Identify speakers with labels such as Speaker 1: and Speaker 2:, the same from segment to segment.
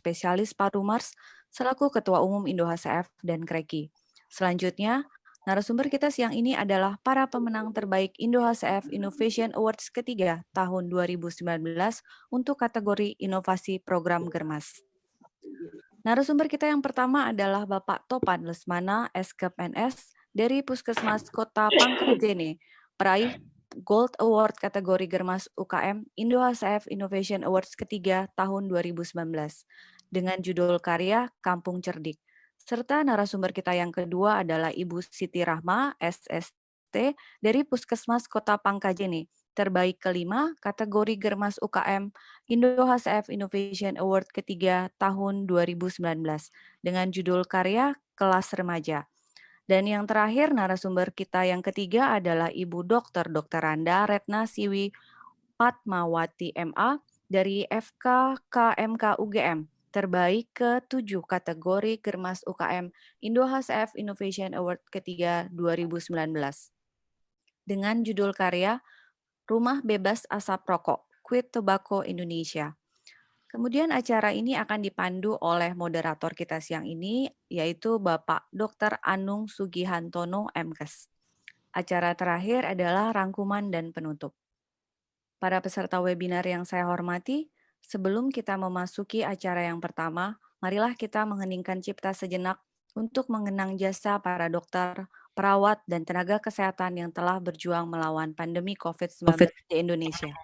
Speaker 1: spesialis paru Mars, selaku Ketua Umum Indo-HCF dan KREKI. Selanjutnya, narasumber kita siang ini adalah para pemenang terbaik Indo-HCF Innovation Awards ketiga tahun 2019 untuk kategori Inovasi Program Germas. Narasumber kita yang pertama adalah Bapak Topan Lesmana, SKPNS, dari Puskesmas Kota Pangkajene, peraih Gold Award kategori Germas UKM Indo-HCF Innovation Awards ketiga tahun 2019 dengan judul karya Kampung Cerdik. Serta narasumber kita yang kedua adalah Ibu Siti Rahma, SST, dari Puskesmas Kota Pangkajene, terbaik kelima kategori Germas UKM Indo-HCF Innovation Award ketiga tahun 2019 dengan judul karya Kelas Remaja. Dan yang terakhir narasumber kita yang ketiga adalah Ibu Dr. Randa Retna Siwi Patmawati MA dari FKKMK UGM, terbaik ke-7 kategori Germas UKM Indo-HCF Innovation Award ketiga 2019 dengan judul karya Rumah Bebas Asap Rokok, Quit Tobacco Indonesia. Kemudian acara ini akan dipandu oleh moderator kita siang ini, yaitu Bapak Dr. Anung Sugihantono, MKes. Acara terakhir adalah rangkuman dan penutup. Para peserta webinar yang saya hormati, sebelum kita memasuki acara yang pertama, marilah kita mengheningkan cipta sejenak untuk mengenang jasa para dokter, perawat, dan tenaga kesehatan yang telah berjuang melawan pandemi COVID-19 di Indonesia.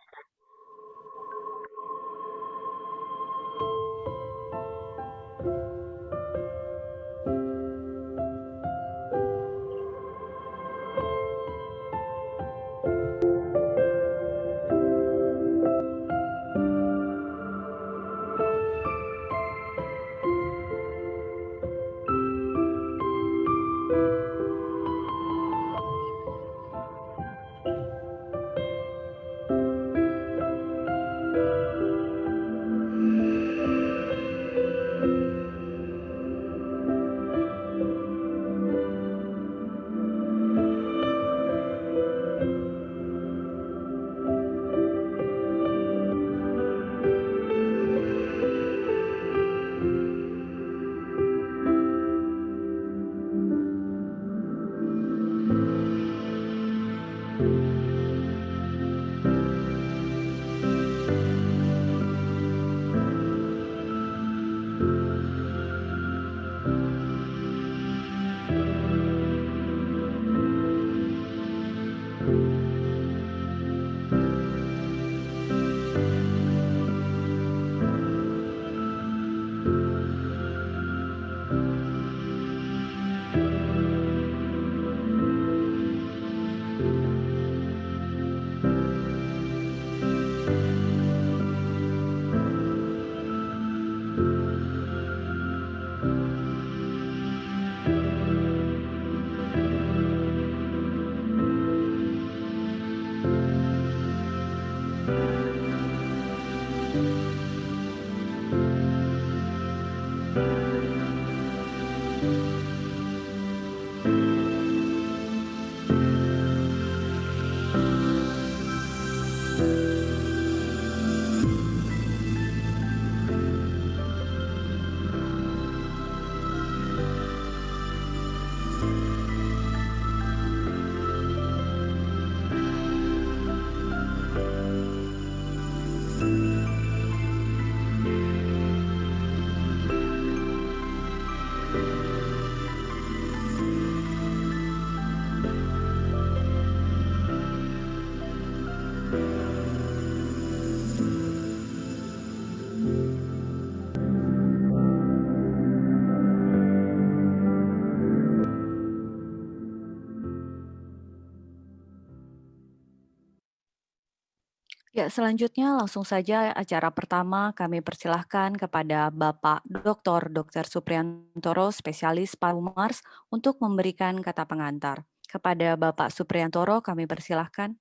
Speaker 1: Ya, selanjutnya langsung saja acara pertama kami persilahkan kepada Bapak Dr. Supriyantoro, spesialis paru Mars, untuk memberikan kata pengantar. Kepada Bapak Supriyantoro kami persilahkan.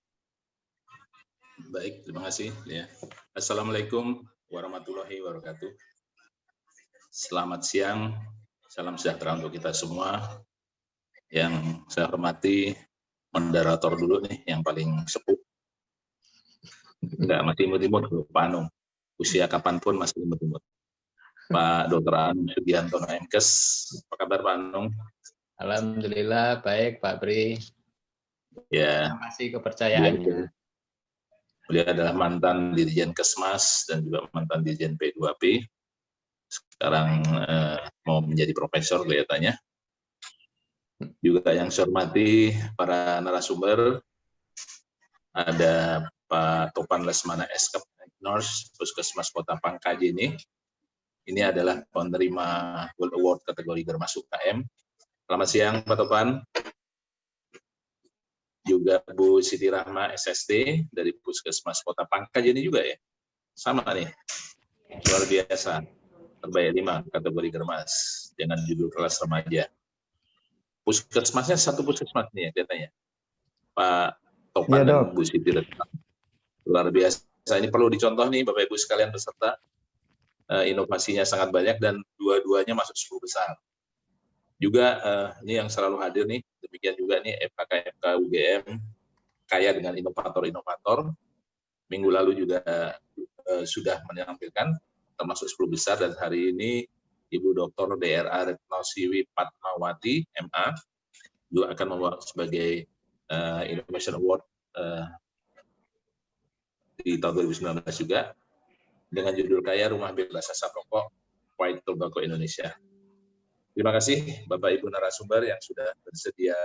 Speaker 2: Baik, terima kasih. Ya. Assalamualaikum warahmatullahi wabarakatuh. Selamat siang, salam sejahtera untuk kita semua. Yang saya hormati moderator dulu nih, yang paling sepuh. Enggak, masih imut-imut, Pak Anung. Usia kapanpun masih imut-imut. Pak Dr. Anung Sugiantono MKes. Apa kabar Pak Anung?
Speaker 3: Alhamdulillah baik Pak Pri.
Speaker 2: Ya.
Speaker 3: Terima kasih kepercayaannya.
Speaker 2: Beliau adalah mantan Dirjen Kesmas dan juga mantan Dirjen P2P. Sekarang mau menjadi profesor kelihatannya. Juga yang saya hormati para narasumber, ada Pak Topan Lesmana SK Nurse Puskesmas Kota Pangkajene. Ini adalah penerima Gold Award kategori Germas UKM. Selamat siang Pak Topan. Juga Bu Siti Rahma SST dari Puskesmas Kota Pangkajene juga ya. Sama nih. Luar biasa. Terbaik 5 kategori Germas dengan judul kelas remaja. Puskesmasnya satu puskesmas nih ya katanya. Pak Topan ya, dan Bu Siti Rahma. Luar biasa. Ini perlu dicontoh nih Bapak Ibu sekalian peserta. Inovasinya sangat banyak dan dua-duanya masuk 10 besar. Juga ini yang selalu hadir nih, demikian juga nih FKK UGM kaya dengan inovator-inovator. Minggu lalu juga sudah menampilkan termasuk 10 besar dan hari ini Ibu Dr. DRA Retnosiwi Padmawati MA juga akan membawa sebagai Innovation Award di tahun 2019 juga dengan judul kaya Rumah Bebas Asap Rokok White Tobacco Indonesia. Terima kasih Bapak Ibu narasumber yang sudah bersedia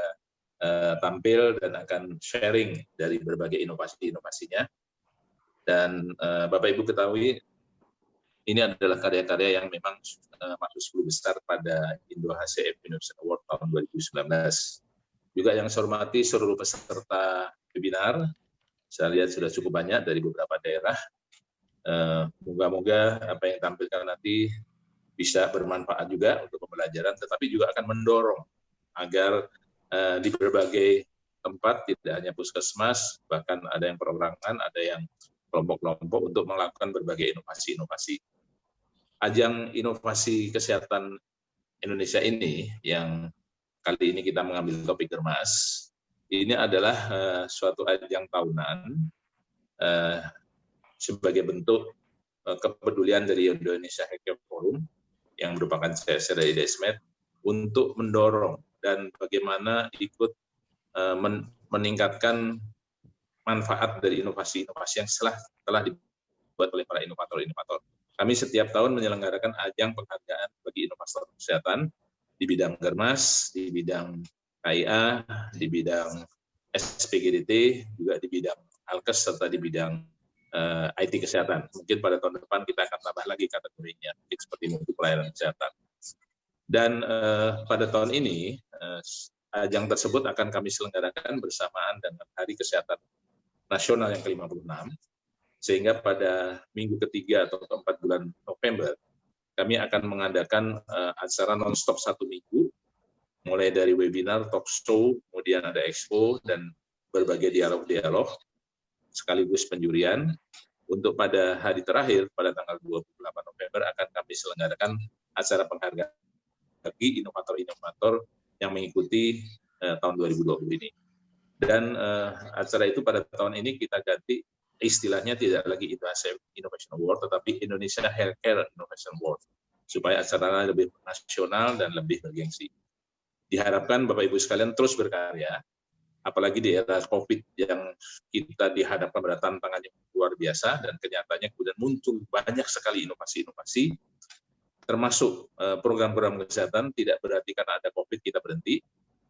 Speaker 2: tampil dan akan sharing dari berbagai inovasi-inovasinya. Dan Bapak Ibu ketahui ini adalah karya-karya yang memang masuk 10 besar pada Indo HCF Innovation Award tahun 2019. Juga yang saya hormati seluruh peserta webinar, saya lihat sudah cukup banyak dari beberapa daerah. Moga-moga apa yang tampilkan nanti bisa bermanfaat juga untuk pembelajaran, tetapi juga akan mendorong agar di berbagai tempat, tidak hanya puskesmas, bahkan ada yang perorangan, ada yang kelompok-kelompok untuk melakukan berbagai inovasi-inovasi. Ajang inovasi kesehatan Indonesia ini, yang kali ini kita mengambil topik Germas, ini adalah suatu ajang tahunan sebagai bentuk kepedulian dari Indonesia Healthcare Forum, yang merupakan CSR dari Desmed, untuk mendorong dan bagaimana ikut meningkatkan manfaat dari inovasi-inovasi yang telah dibuat oleh para inovator-inovator. Kami setiap tahun menyelenggarakan ajang penghargaan bagi inovator kesehatan di bidang Germas, di bidang KIA, di bidang SPGDT, juga di bidang Alkes, serta di bidang IT kesehatan. Mungkin pada tahun depan kita akan tambah lagi kategorinya, seperti mutu pelayanan kesehatan. Dan pada tahun ini, ajang tersebut akan kami selenggarakan bersamaan dengan Hari Kesehatan Nasional yang ke-56, sehingga pada minggu ketiga atau keempat bulan November, kami akan mengadakan acara non-stop 1 minggu, mulai dari webinar, talk show, kemudian ada expo, dan berbagai dialog-dialog, sekaligus penjurian. Untuk pada hari terakhir, pada tanggal 28 November, akan kami selenggarakan acara penghargaan bagi inovator-inovator yang mengikuti tahun 2020 ini. Dan acara itu pada tahun ini kita ganti istilahnya tidak lagi Indonesia Innovation Award, tetapi Indonesia Healthcare Innovation Award, supaya acaranya lebih nasional dan lebih bergengsi. Diharapkan Bapak Ibu sekalian terus berkarya, apalagi di era COVID yang kita dihadapkan pada tantangan yang luar biasa, dan kenyataannya kemudian muncul banyak sekali inovasi-inovasi, termasuk program-program kesehatan. Tidak berarti karena ada COVID kita berhenti.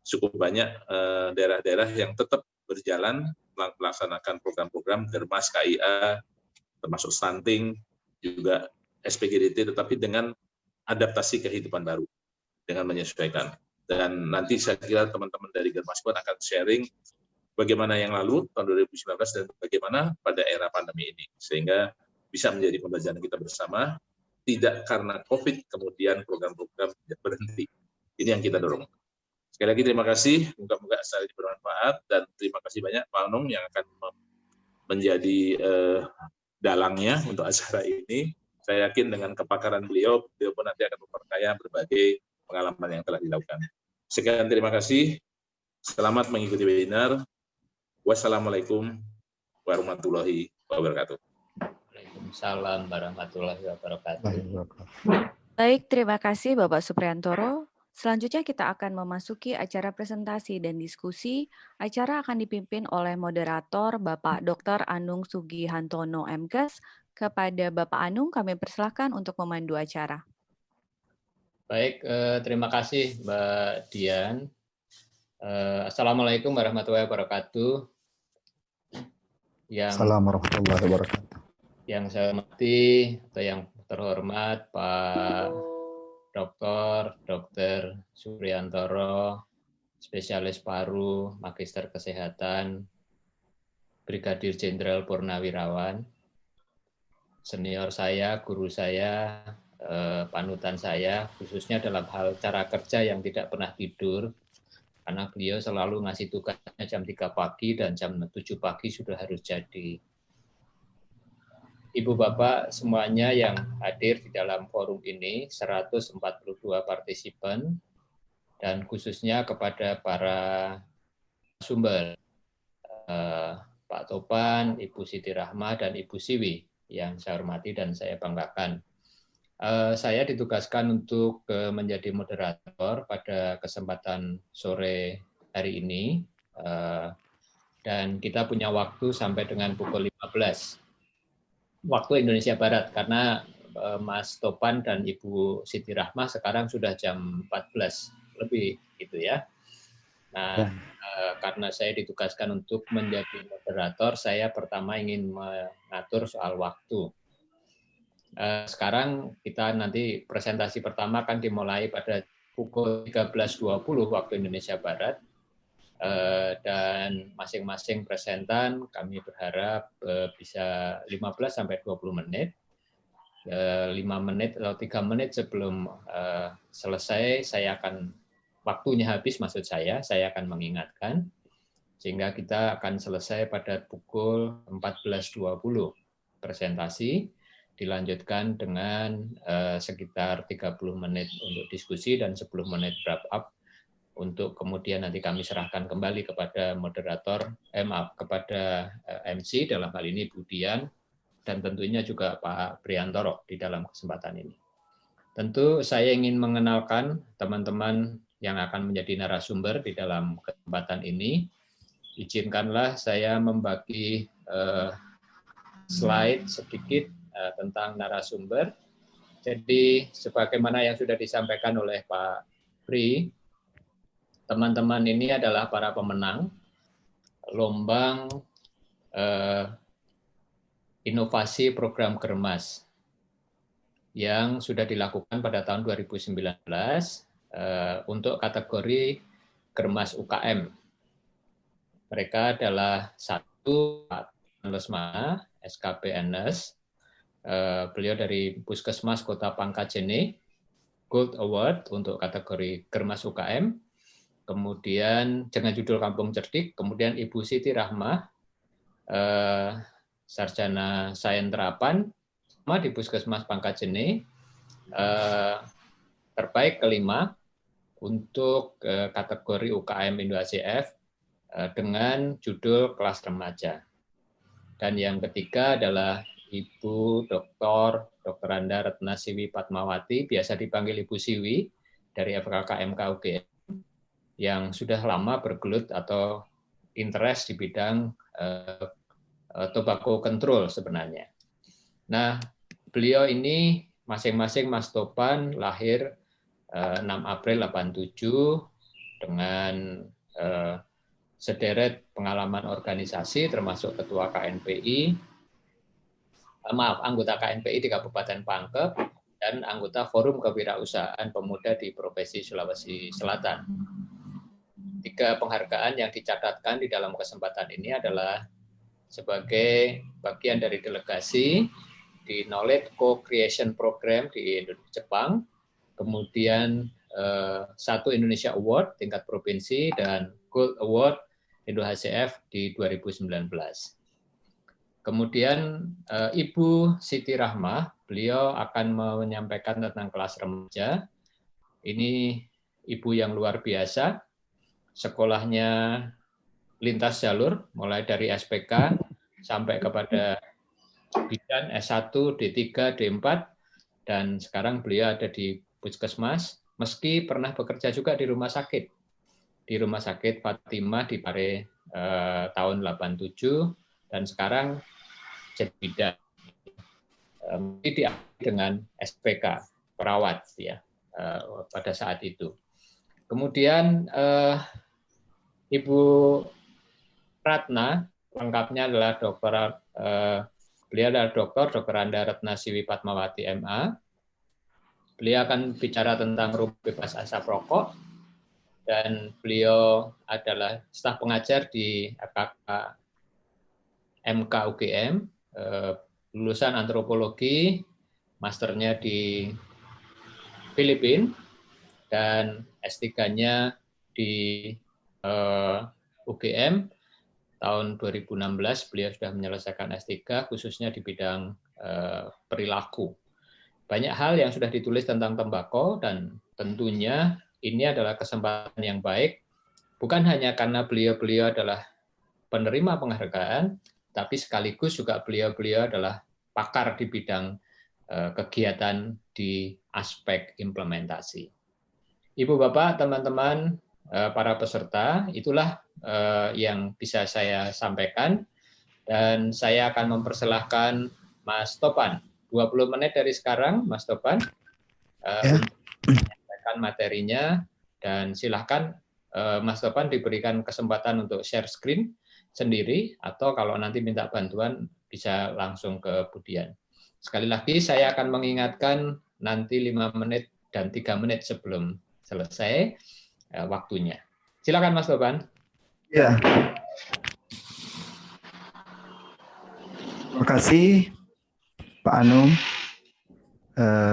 Speaker 2: Cukup banyak daerah-daerah yang tetap berjalan melaksanakan program-program Germas, KIA, termasuk stunting, juga SPGDT, tetapi dengan adaptasi kehidupan baru, dengan menyesuaikan. Dan nanti saya kira teman-teman dari Germas pun akan sharing bagaimana yang lalu tahun 2019 dan bagaimana pada era pandemi ini, sehingga bisa menjadi pembelajaran kita bersama. Tidak karena COVID kemudian program-program tidak berhenti. Ini yang kita dorong. Sekali lagi terima kasih, moga-moga acara ini bermanfaat, dan terima kasih banyak Pak Anung yang akan menjadi dalangnya untuk acara ini. Saya yakin dengan kepakaran beliau pun nanti akan memperkaya berbagai pengalaman yang telah dilakukan. Sekian, terima kasih. Selamat mengikuti webinar. Wassalamualaikum warahmatullahi wabarakatuh.
Speaker 3: Waalaikumsalam warahmatullahi wabarakatuh.
Speaker 1: Baik, terima kasih Bapak Supriantoro. Selanjutnya kita akan memasuki acara presentasi dan diskusi. Acara akan dipimpin oleh moderator Bapak Dr. Anung Sugihantono MKes. Kepada Bapak Anung, kami persilahkan untuk memandu acara.
Speaker 3: Baik, terima kasih Mbak Dian. Assalamualaikum warahmatullahi wabarakatuh.
Speaker 4: Assalamualaikum warahmatullahi wabarakatuh.
Speaker 3: Yang saya hormati atau yang terhormat Pak Dr. Supriantoro, spesialis paru, Magister Kesehatan, Brigadir Jenderal Purnawirawan, senior saya, guru saya, panutan saya, khususnya dalam hal cara kerja yang tidak pernah tidur, karena beliau selalu ngasih tugasnya jam 3 pagi dan jam 7 pagi sudah harus jadi. Ibu Bapak semuanya yang hadir di dalam forum ini, 142 partisipan, dan khususnya kepada para sumber, Pak Topan, Ibu Siti Rahma, dan Ibu Siwi, yang saya hormati dan saya banggakan. Saya ditugaskan untuk menjadi moderator pada kesempatan sore hari ini, dan kita punya waktu sampai dengan pukul 15 waktu Indonesia Barat, karena Mas Topan dan Ibu Siti Rahma sekarang sudah jam 14 lebih gitu ya. Nah, karena saya ditugaskan untuk menjadi moderator, saya pertama ingin mengatur soal waktu. Sekarang kita nanti presentasi pertama akan dimulai pada pukul 13.20 waktu Indonesia Barat, dan masing-masing presentan kami berharap bisa 15-20 menit. 5 menit atau 3 menit sebelum selesai, waktunya habis maksud saya akan mengingatkan, sehingga kita akan selesai pada pukul 14.20 presentasi, dilanjutkan dengan sekitar 30 menit untuk diskusi dan 10 menit wrap up, untuk kemudian nanti kami serahkan kembali kepada kepada MC, dalam hal ini Bu Dian, dan tentunya juga Pak Priantoro di dalam kesempatan ini. Tentu saya ingin mengenalkan teman-teman yang akan menjadi narasumber di dalam kesempatan ini. Izinkanlah saya membagi slide sedikit tentang narasumber. Jadi sebagaimana yang sudah disampaikan oleh Pak Pri, teman-teman ini adalah para pemenang Lombang Inovasi Program Germas yang sudah dilakukan pada tahun 2019 untuk kategori Germas UKM. Mereka adalah satu Pak Lesmana, SKPNS, beliau dari Puskesmas Kota Pangkajene, Gold Award untuk kategori Germas UKM, kemudian dengan judul Kampung Cerdik, kemudian Ibu Siti Rahma, Sarjana Sains Terapan di Puskesmas Pangkajene, terbaik kelima untuk kategori UKM Indo ACF dengan judul Kelas Remaja. Dan yang ketiga adalah Ibu Dr. Anda Retna Siwi Padmawati, biasa dipanggil Ibu Siwi, dari FKKMK UGM, yang sudah lama bergelut atau interest di bidang tobacco control sebenarnya. Nah, beliau ini masing-masing Mas Topan lahir 6 April 87 dengan sederet pengalaman organisasi termasuk ketua KNPI, anggota KNPI di Kabupaten Pangkep, dan anggota Forum Kewirausahaan Pemuda di Provinsi Sulawesi Selatan. 3 penghargaan yang dicatatkan di dalam kesempatan ini adalah sebagai bagian dari delegasi di Knowledge Co-Creation Program di Jepang, kemudian 1 Indonesia Award tingkat provinsi, dan Gold Award Indo HCF di 2019. Kemudian Ibu Siti Rahma, beliau akan menyampaikan tentang kelas remaja. Ini ibu yang luar biasa, sekolahnya lintas jalur, mulai dari SPK sampai kepada bidan S1, D3, D4, dan sekarang beliau ada di Puskesmas, meski pernah bekerja juga di rumah sakit. Di Rumah Sakit Fatimah di Pare tahun 87, dan sekarang jadi bidan. Diakui dengan SPK, perawat ya pada saat itu. Kemudian Ibu Ratna, lengkapnya adalah beliau adalah Dr. Anda Ratna Siwi Padmawati MA. Beliau akan bicara tentang rumah bebas asap rokok, dan beliau adalah staf pengajar di FKK MK UGM, lulusan antropologi, masternya di Filipina, dan S3-nya di UGM. Tahun 2016 beliau sudah menyelesaikan S3 khususnya di bidang perilaku. Banyak hal yang sudah ditulis tentang tembakau, dan tentunya ini adalah kesempatan yang baik, bukan hanya karena beliau adalah penerima penghargaan, tapi sekaligus juga beliau adalah pakar di bidang kegiatan di aspek implementasi. Ibu, Bapak, teman-teman, para peserta, itulah yang bisa saya sampaikan, dan saya akan mempersilahkan Mas Topan, 20 menit dari sekarang, Mas Topan, untuk menyampaikan materinya, dan silakan Mas Topan diberikan kesempatan untuk share screen sendiri, atau kalau nanti minta bantuan bisa langsung ke Budian. Sekali lagi saya akan mengingatkan nanti 5 menit dan 3 menit sebelum selesai waktunya. Silakan Mas Topan.
Speaker 4: Ya. Terima kasih Pak Anung.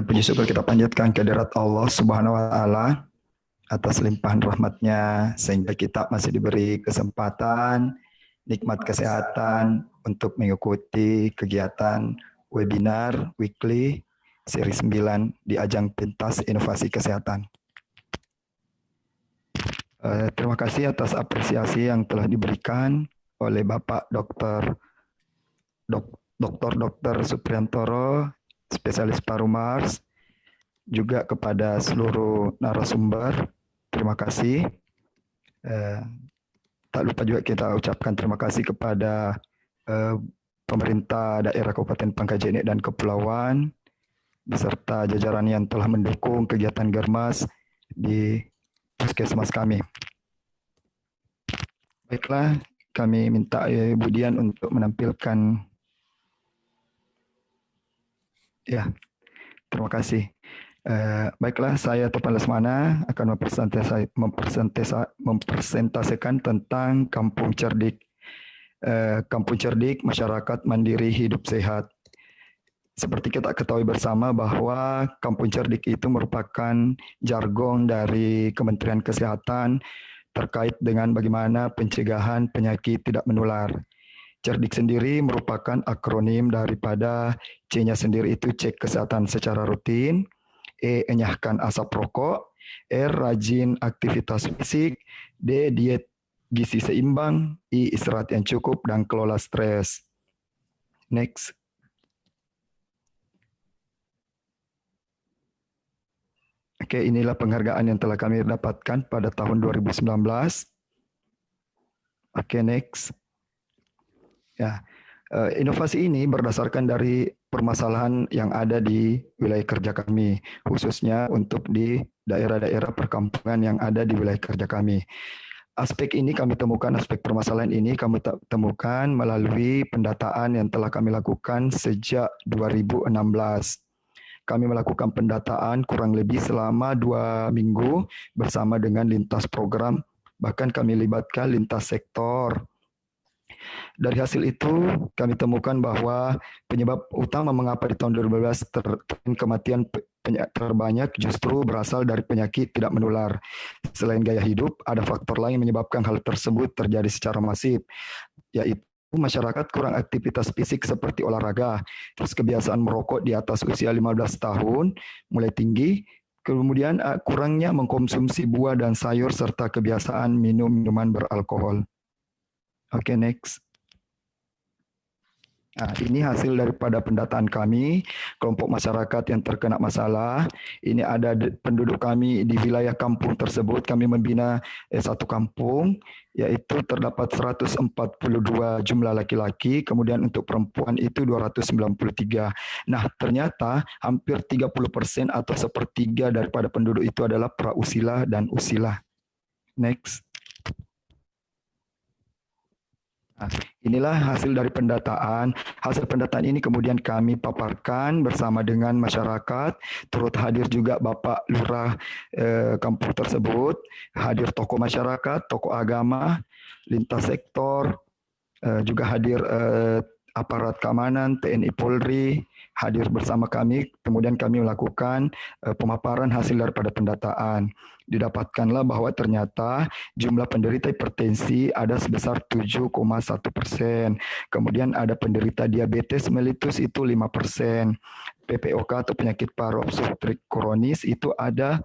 Speaker 4: Puji syukur kita panjatkan kehadirat Allah Subhanahu wa Ta'ala atas limpahan rahmatnya, sehingga kita masih diberi kesempatan, nikmat kesehatan untuk mengikuti kegiatan webinar weekly seri 9 di ajang pentas inovasi kesehatan. Terima kasih atas apresiasi yang telah diberikan oleh Bapak Dr. Supriyantoro, spesialis paru Mars, juga kepada seluruh narasumber. Terima kasih. Tak lupa juga kita ucapkan terima kasih kepada pemerintah daerah Kabupaten Pangkajene dan Kepulauan, beserta jajaran yang telah mendukung kegiatan Germas di puskesmas kami. Baiklah, kami minta Budian untuk menampilkan. Ya, terima kasih. Baiklah, saya Topan Lesmana akan mempresentasikan tentang Kampung Cerdik. Kampung Cerdik, masyarakat mandiri hidup sehat. Seperti kita ketahui bersama bahwa Kampung Cerdik itu merupakan jargon dari Kementerian Kesehatan terkait dengan bagaimana pencegahan penyakit tidak menular. Cerdik sendiri merupakan akronim daripada C-nya sendiri itu cek kesehatan secara rutin, E, enyahkan asap rokok, R, rajin aktivitas fisik, D, diet gizi seimbang, I, istirahat yang cukup, dan kelola stres. Next. Oke, inilah penghargaan yang telah kami dapatkan pada tahun 2019. Oke, next. Ya, inovasi ini berdasarkan dari permasalahan yang ada di wilayah kerja kami, khususnya untuk di daerah-daerah perkampungan yang ada di wilayah kerja kami. Aspek ini kami temukan, aspek permasalahan ini kami temukan melalui pendataan yang telah kami lakukan sejak 2016. Kami melakukan pendataan kurang lebih selama 2 minggu bersama dengan lintas program, bahkan kami libatkan lintas sektor. Dari hasil itu, kami temukan bahwa penyebab utama mengapa di tahun 2012 kematian terbanyak justru berasal dari penyakit tidak menular. Selain gaya hidup, ada faktor lain yang menyebabkan hal tersebut terjadi secara masif, yaitu masyarakat kurang aktivitas fisik seperti olahraga, terus kebiasaan merokok di atas usia 15 tahun mulai tinggi, kemudian kurangnya mengkonsumsi buah dan sayur, serta kebiasaan minum minuman beralkohol. Oke, next. Nah, ini hasil daripada pendataan kami, kelompok masyarakat yang terkena masalah. Ini ada penduduk kami di wilayah kampung tersebut. Kami membina satu kampung, yaitu terdapat 142 jumlah laki-laki, kemudian untuk perempuan itu 293. Nah, ternyata hampir 30% atau sepertiga daripada penduduk itu adalah prausilah dan usilah. Next. Nah, inilah hasil dari pendataan. Hasil pendataan ini kemudian kami paparkan bersama dengan masyarakat. Turut hadir juga Bapak Lurah kampung tersebut, hadir tokoh masyarakat, tokoh agama, lintas sektor, juga hadir aparat keamanan, TNI Polri, hadir bersama kami. Kemudian kami melakukan pemaparan hasil daripada pendataan. Didapatkanlah bahwa ternyata jumlah penderita hipertensi ada sebesar 7,1%. Kemudian ada penderita diabetes mellitus itu 5%. PPOK atau penyakit paru obstruktif kronis itu ada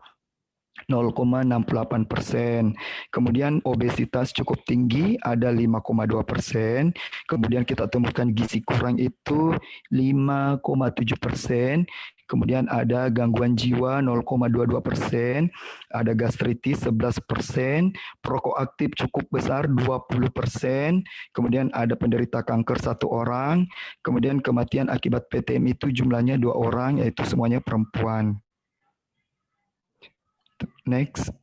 Speaker 4: 0,68%. Kemudian obesitas cukup tinggi ada 5,2%. Kemudian kita temukan gizi kurang itu 5,7%. Kemudian ada gangguan jiwa 0,22%, ada gastritis 11%, perokok aktif cukup besar 20%, kemudian ada penderita kanker 1 orang, kemudian kematian akibat PTM itu jumlahnya 2 orang, yaitu semuanya perempuan. Next.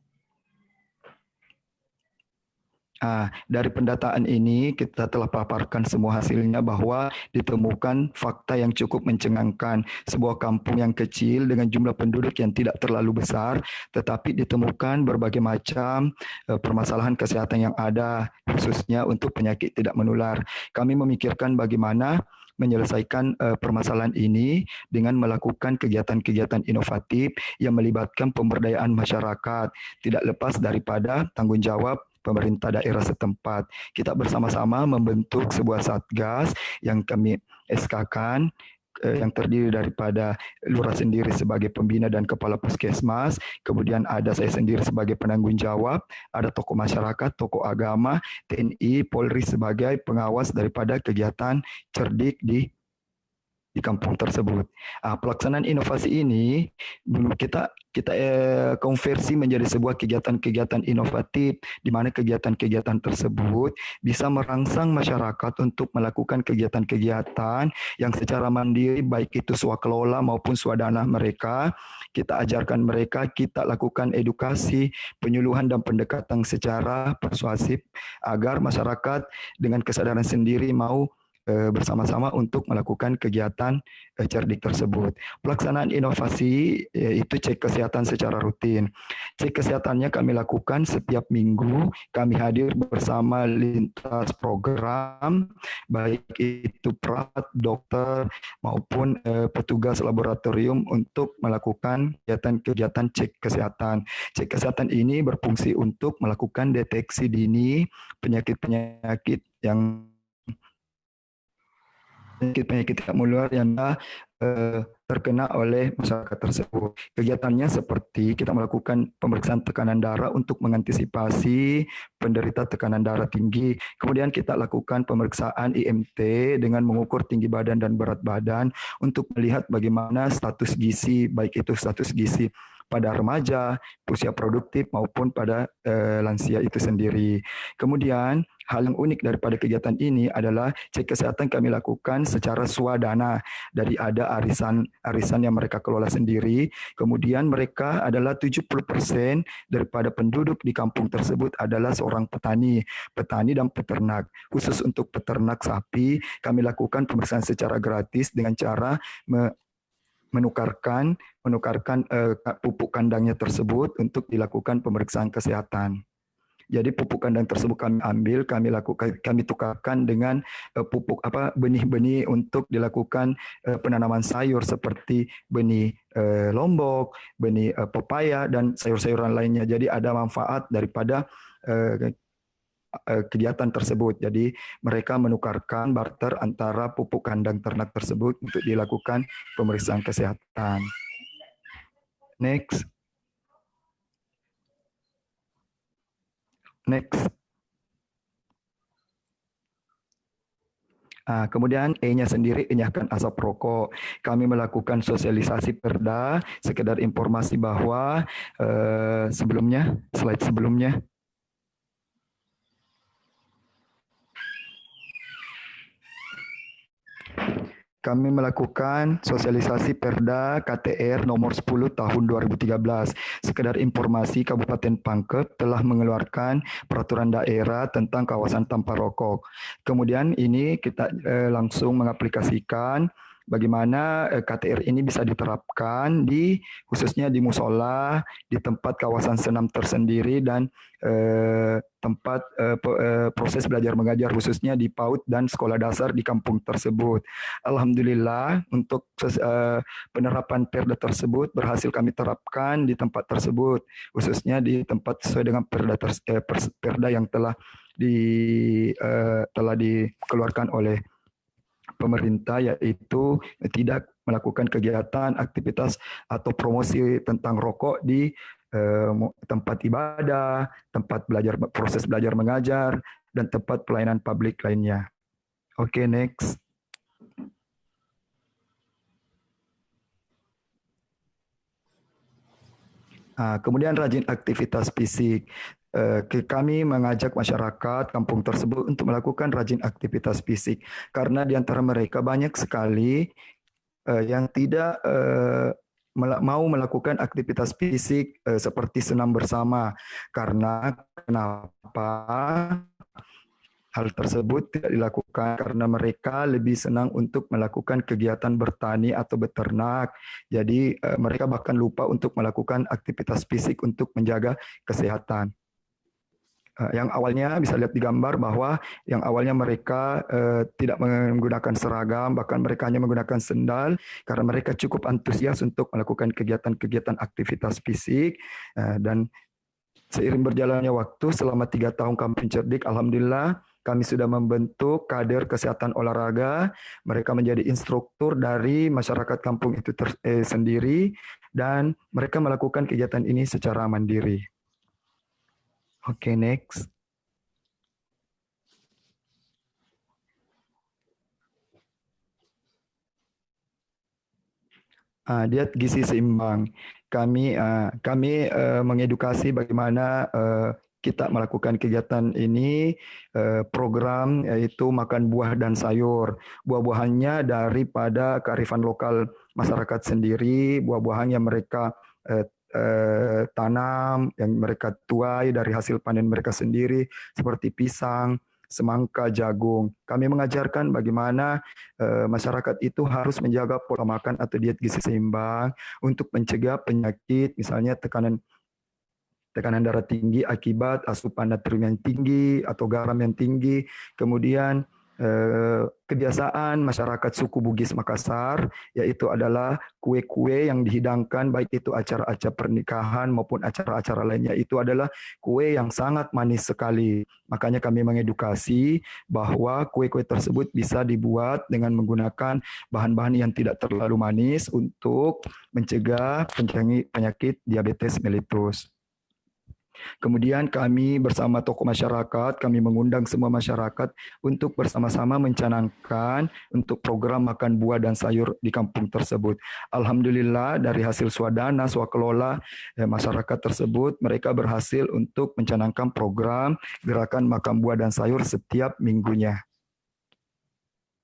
Speaker 4: Dari pendataan ini kita telah paparkan semua hasilnya bahwa ditemukan fakta yang cukup mencengangkan. Sebuah kampung yang kecil dengan jumlah penduduk yang tidak terlalu besar, tetapi ditemukan berbagai macam permasalahan kesehatan yang ada, khususnya untuk penyakit tidak menular. Kami memikirkan bagaimana menyelesaikan permasalahan ini dengan melakukan kegiatan-kegiatan inovatif yang melibatkan pemberdayaan masyarakat, tidak lepas daripada tanggung jawab pemerintah daerah setempat. Kita bersama-sama membentuk sebuah satgas yang kami SK-kan, yang terdiri daripada lurah sendiri sebagai pembina dan kepala puskesmas, kemudian ada saya sendiri sebagai penanggung jawab, ada tokoh masyarakat, tokoh agama, TNI, Polri sebagai pengawas daripada kegiatan cerdik di kampung tersebut. Pelaksanaan inovasi ini kita konversi menjadi sebuah kegiatan-kegiatan inovatif, di mana kegiatan-kegiatan tersebut bisa merangsang masyarakat untuk melakukan kegiatan-kegiatan yang secara mandiri, baik itu swakelola maupun swadana mereka. Kita ajarkan mereka, kita lakukan edukasi, penyuluhan dan pendekatan secara persuasif agar masyarakat dengan kesadaran sendiri mau bersama-sama untuk melakukan kegiatan cerdik tersebut. Pelaksanaan inovasi itu cek kesehatan secara rutin. Cek kesehatannya kami lakukan setiap minggu. Kami hadir bersama lintas program, baik itu perawat, dokter, maupun petugas laboratorium untuk melakukan kegiatan-kegiatan cek kesehatan. Cek kesehatan ini berfungsi untuk melakukan deteksi dini penyakit-penyakit yang penyakit tidak menular yang terkena oleh masyarakat tersebut. Kegiatannya seperti kita melakukan pemeriksaan tekanan darah untuk mengantisipasi penderita tekanan darah tinggi. Kemudian kita lakukan pemeriksaan IMT dengan mengukur tinggi badan dan berat badan untuk melihat bagaimana status gizi, baik itu status gizi pada remaja, usia produktif maupun pada lansia itu sendiri. Kemudian hal yang unik daripada kegiatan ini adalah cek kesehatan kami lakukan secara swadana, dari ada arisan yang mereka kelola sendiri. Kemudian mereka adalah 70% daripada penduduk di kampung tersebut adalah seorang petani dan peternak. Khusus untuk peternak sapi, kami lakukan pemeriksaan secara gratis dengan cara menukarkan pupuk kandangnya tersebut untuk dilakukan pemeriksaan kesehatan. Jadi pupuk kandang tersebut kami ambil, kami tukarkan dengan pupuk benih-benih untuk dilakukan penanaman sayur seperti benih lombok, benih pepaya dan sayur-sayuran lainnya. Jadi ada manfaat daripada kegiatan tersebut. Jadi mereka menukarkan barter antara pupuk kandang ternak tersebut untuk dilakukan pemeriksaan kesehatan. Next. Kemudian E-nya sendiri enyahkan asap rokok. Kami melakukan sosialisasi perda, sekedar informasi bahwa sebelumnya, slide sebelumnya, kami melakukan sosialisasi Perda KTR nomor 10 tahun 2013. Sekedar informasi, Kabupaten Pangkep telah mengeluarkan peraturan daerah tentang kawasan tanpa rokok. Kemudian ini kita langsung mengaplikasikan bagaimana KTR ini bisa diterapkan di khususnya di musola, di tempat kawasan senam tersendiri dan tempat proses belajar mengajar khususnya di PAUD dan sekolah dasar di kampung tersebut. Alhamdulillah untuk penerapan Perda tersebut berhasil kami terapkan di tempat tersebut, khususnya di tempat sesuai dengan Perda yang telah dikeluarkan oleh pemerintah, yaitu tidak melakukan kegiatan, aktivitas atau promosi tentang rokok di tempat ibadah, tempat belajar, proses belajar mengajar, dan tempat pelayanan publik lainnya. Oke, next. Kemudian rajin aktivitas fisik. Kami mengajak masyarakat kampung tersebut untuk melakukan rajin aktivitas fisik karena di antara mereka banyak sekali yang tidak mau melakukan aktivitas fisik seperti senam bersama. Karena kenapa? Hal tersebut tidak dilakukan karena mereka lebih senang untuk melakukan kegiatan bertani atau beternak. Jadi mereka bahkan lupa untuk melakukan aktivitas fisik untuk menjaga kesehatan. Yang awalnya bisa lihat di gambar bahwa yang awalnya mereka tidak menggunakan seragam, bahkan mereka hanya menggunakan sendal karena mereka cukup antusias untuk melakukan kegiatan-kegiatan aktivitas fisik. Dan seiring berjalannya waktu selama 3 tahun Kampung Cerdik, alhamdulillah kami sudah membentuk kader kesehatan olahraga. Mereka menjadi instruktur dari masyarakat kampung itu sendiri dan mereka melakukan kegiatan ini secara mandiri. Oke, next. Diet gizi seimbang. Kami mengedukasi bagaimana kita melakukan kegiatan ini, program yaitu makan buah dan sayur. Buah-buahannya daripada kearifan lokal masyarakat sendiri, buah-buahan yang mereka tanam, yang mereka tuai dari hasil panen mereka sendiri, seperti pisang, semangka, jagung. Kami mengajarkan bagaimana masyarakat itu harus menjaga pola makan atau diet gizi seimbang untuk mencegah penyakit, misalnya tekanan darah tinggi akibat asupan natrium yang tinggi atau garam yang tinggi, kemudian kebiasaan masyarakat suku Bugis Makassar, yaitu adalah kue-kue yang dihidangkan, baik itu acara-acara pernikahan maupun acara-acara lainnya, itu adalah kue yang sangat manis sekali. Makanya kami mengedukasi bahwa kue-kue tersebut bisa dibuat dengan menggunakan bahan-bahan yang tidak terlalu manis untuk mencegah penyakit diabetes mellitus. Kemudian kami bersama tokoh masyarakat, kami mengundang semua masyarakat untuk bersama-sama mencanangkan untuk program makan buah dan sayur di kampung tersebut. Alhamdulillah dari hasil swadana, swakelola masyarakat tersebut, mereka berhasil untuk mencanangkan program gerakan makan buah dan sayur setiap minggunya.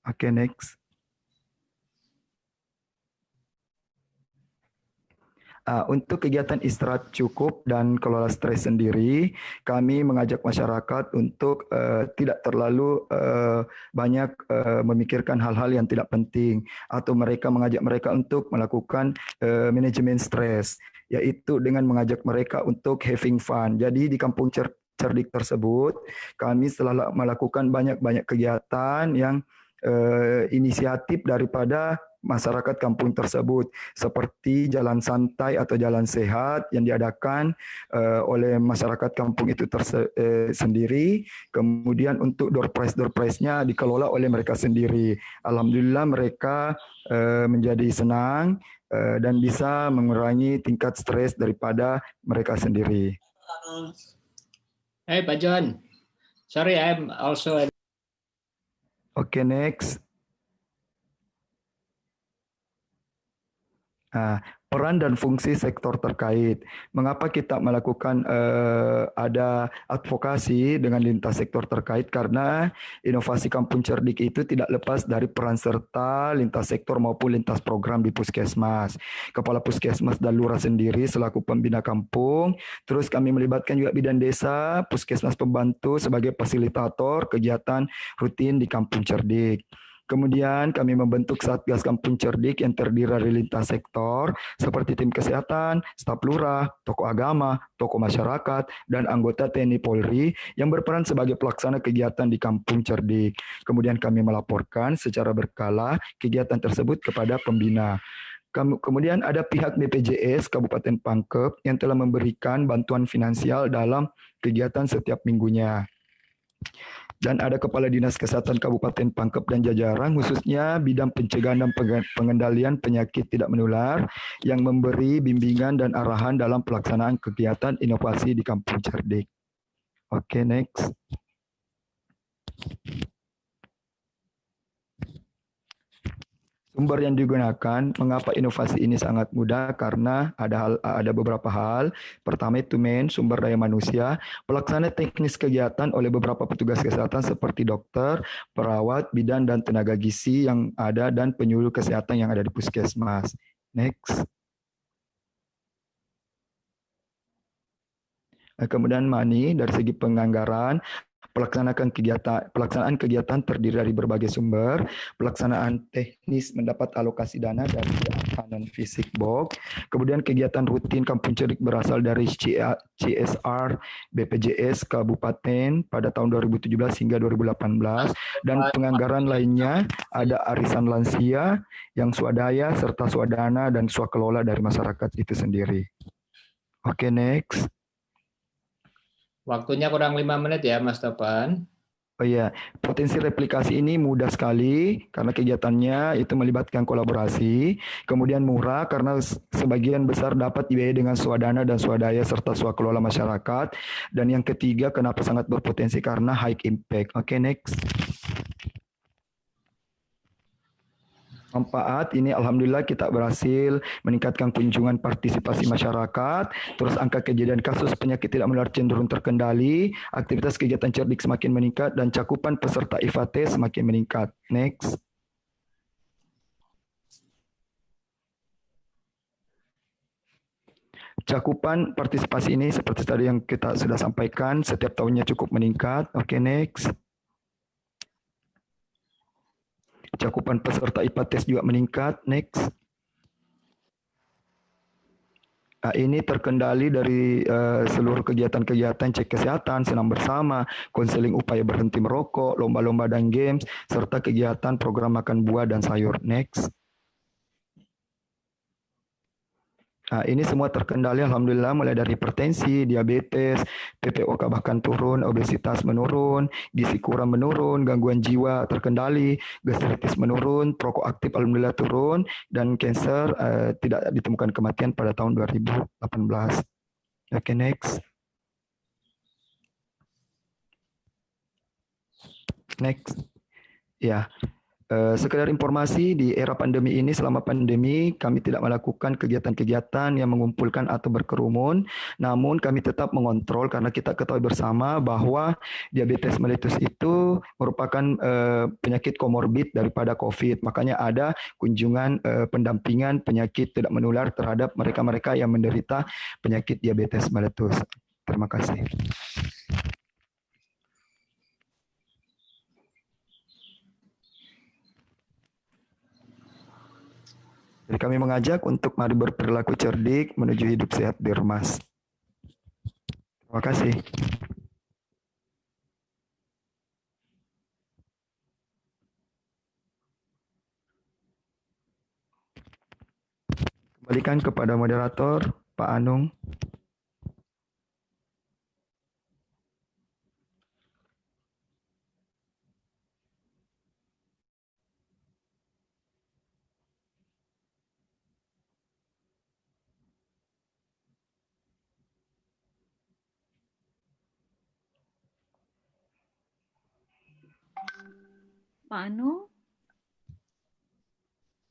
Speaker 4: Oke, next. Untuk kegiatan istirahat cukup dan kelola stres sendiri, kami mengajak masyarakat untuk tidak terlalu banyak memikirkan hal-hal yang tidak penting, atau mereka mengajak mereka untuk melakukan manajemen stres, yaitu dengan mengajak mereka untuk having fun. Jadi di kampung cerdik tersebut, kami telah melakukan banyak kegiatan yang inisiatif daripada masyarakat kampung tersebut, seperti jalan santai atau jalan sehat yang diadakan oleh masyarakat kampung itu sendiri. Kemudian untuk door prize-nya dikelola oleh mereka sendiri. Alhamdulillah mereka menjadi senang dan bisa mengurangi tingkat stres daripada mereka sendiri.
Speaker 3: Hey Pak John, sorry I'm also
Speaker 4: Oke, next. Nah, peran dan fungsi sektor terkait. Mengapa kita melakukan ada advokasi dengan lintas sektor terkait? Karena inovasi Kampung Cerdik itu tidak lepas dari peran serta lintas sektor maupun lintas program di Puskesmas. Kepala Puskesmas dan Lurah sendiri selaku pembina kampung. Terus kami melibatkan juga bidan desa, Puskesmas pembantu sebagai fasilitator kegiatan rutin di Kampung Cerdik. Kemudian kami membentuk Satgas Kampung Cerdik yang terdiri dari lintas sektor seperti tim kesehatan, staf lurah, tokoh agama, tokoh masyarakat, dan anggota TNI Polri yang berperan sebagai pelaksana kegiatan di Kampung Cerdik. Kemudian kami melaporkan secara berkala kegiatan tersebut kepada pembina. Kemudian ada pihak BPJS Kabupaten Pangkep yang telah memberikan bantuan finansial dalam kegiatan setiap minggunya. Dan ada Kepala Dinas Kesehatan Kabupaten Pangkep dan jajaran khususnya bidang pencegahan dan pengendalian penyakit tidak menular yang memberi bimbingan dan arahan dalam pelaksanaan kegiatan inovasi di Kampung Cerdik. Oke, next. Sumber yang digunakan, mengapa inovasi ini sangat mudah? Karena ada beberapa hal. Pertama itu sumber daya manusia, pelaksana teknis kegiatan oleh beberapa petugas kesehatan seperti dokter, perawat, bidan, dan tenaga gizi yang ada, dan penyuluh kesehatan yang ada di puskesmas. Next. Kemudian money dari segi penganggaran, pelaksanaan kegiatan terdiri dari berbagai sumber, pelaksanaan teknis mendapat alokasi dana dari non fisik box, kemudian kegiatan rutin Kampung Cerdik berasal dari CSR BPJS Kabupaten pada tahun 2017 hingga 2018, dan penganggaran lainnya ada arisan lansia yang swadaya serta swadana dan swakelola dari masyarakat itu sendiri. Oke, next.
Speaker 3: Waktunya kurang 5 menit ya, Mas Topan.
Speaker 4: Oh iya, potensi replikasi ini mudah sekali karena kegiatannya itu melibatkan kolaborasi, kemudian murah karena sebagian besar dapat dibiayai dengan swadana dan swadaya serta swakelola masyarakat, dan yang ketiga kenapa sangat berpotensi karena high impact. Oke, next. Manfaat ini alhamdulillah kita berhasil meningkatkan kunjungan partisipasi masyarakat, terus angka kejadian kasus penyakit tidak menular cenderung terkendali, aktivitas kegiatan cerdik semakin meningkat, dan cakupan peserta IFAT semakin meningkat. Next. Cakupan partisipasi ini seperti tadi yang kita sudah sampaikan, setiap tahunnya cukup meningkat. Oke, next. Cakupan peserta IPA tes juga meningkat. Next. Nah, ini terkendali dari seluruh kegiatan-kegiatan cek kesehatan, senam bersama, konseling upaya berhenti merokok, lomba-lomba dan games, serta kegiatan program makan buah dan sayur. Next. Nah, ini semua terkendali alhamdulillah mulai dari hipertensi, diabetes, PPOK bahkan turun, obesitas menurun, gizi kurang menurun, gangguan jiwa terkendali, gastritis menurun, perokok aktif alhamdulillah turun, dan cancer tidak ditemukan kematian pada tahun 2018. Oke, next. Next. Ya. Sekedar informasi, di era pandemi ini, selama pandemi, kami tidak melakukan kegiatan-kegiatan yang mengumpulkan atau berkerumun, namun kami tetap mengontrol karena kita ketahui bersama bahwa diabetes mellitus itu merupakan penyakit komorbid daripada COVID. Makanya ada kunjungan pendampingan penyakit tidak menular terhadap mereka-mereka yang menderita penyakit diabetes mellitus. Terima kasih. Jadi kami mengajak untuk mari berperilaku cerdik menuju hidup sehat di rumah. Terima kasih. Kembalikan kepada moderator, Pak Anung.
Speaker 1: Pak Anu,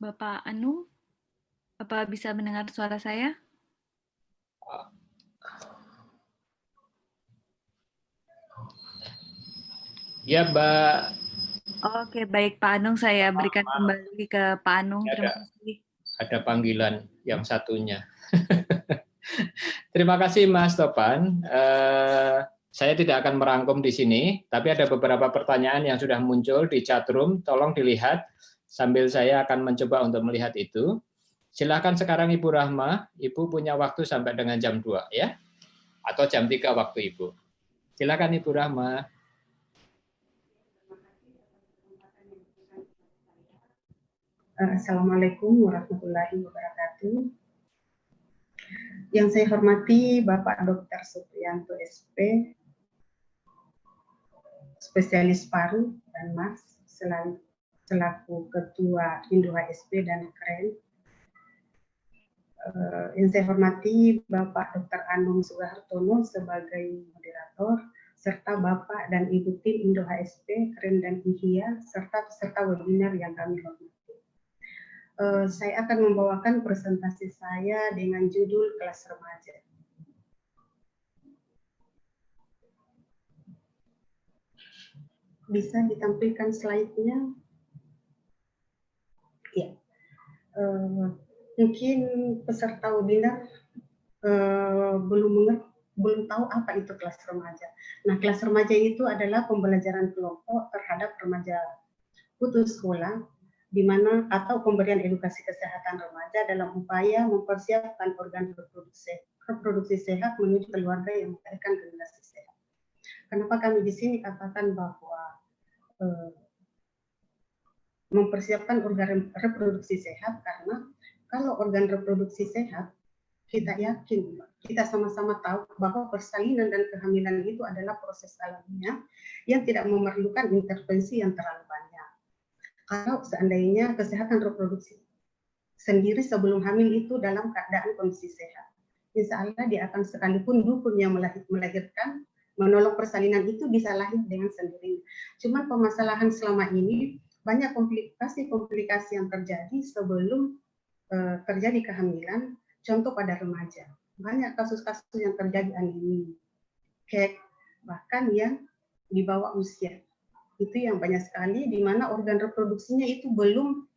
Speaker 1: Bapak Anu, apa bisa mendengar suara saya?
Speaker 3: Ya, Mbak.
Speaker 1: Oke, baik Pak Anung, saya berikan kembali ke Pak Anung. Terima kasih.
Speaker 3: Ada panggilan yang satunya. Terima kasih Mas Topan. Saya tidak akan merangkum di sini, tapi ada beberapa pertanyaan yang sudah muncul di chat room. Tolong dilihat sambil saya akan mencoba untuk melihat itu. Silakan sekarang Ibu Rahma, Ibu punya waktu sampai dengan jam 2 ya, atau jam 3 waktu Ibu. Silakan Ibu Rahma.
Speaker 5: Assalamualaikum warahmatullahi wabarakatuh. Yang saya hormati Bapak Dr. Supriyanto SP, spesialis paru dan Mas selaku Ketua Indo HSP dan Keren. Yang saya hormati Bapak Dr. Anung Suhartono sebagai moderator, serta Bapak dan Ibu tim Indo HSP, Keren dan IHIA, serta peserta webinar yang kami hormati. Saya akan membawakan presentasi saya dengan judul kelas remaja. Bisa ditampilkan slide-nya? Ya. Mungkin peserta webinar belum tahu apa itu kelas remaja. Nah, kelas remaja itu adalah pembelajaran kelompok terhadap remaja putus sekolah, di mana atau pemberian edukasi kesehatan remaja dalam upaya mempersiapkan organ reproduksi sehat menuju keluarga yang melahirkan generasi sehat. Kenapa kami di sini katakan bahwa mempersiapkan organ reproduksi sehat? Karena kalau organ reproduksi sehat, kita yakin, kita sama-sama tahu bahwa persalinan dan kehamilan itu adalah proses alamiah yang tidak memerlukan intervensi yang terlalu banyak. Kalau seandainya kesehatan reproduksi sendiri sebelum hamil itu dalam keadaan kondisi sehat, insya Allah dia akan, sekalipun dukun yang melahirkan, menolong persalinan itu bisa lahir dengan sendirinya. Cuman permasalahan selama ini banyak komplikasi yang terjadi sebelum terjadi kehamilan. Contoh pada remaja, banyak kasus-kasus yang terjadi anemia, kek, bahkan yang di bawah usia. Itu yang banyak sekali, di mana organ reproduksinya itu belum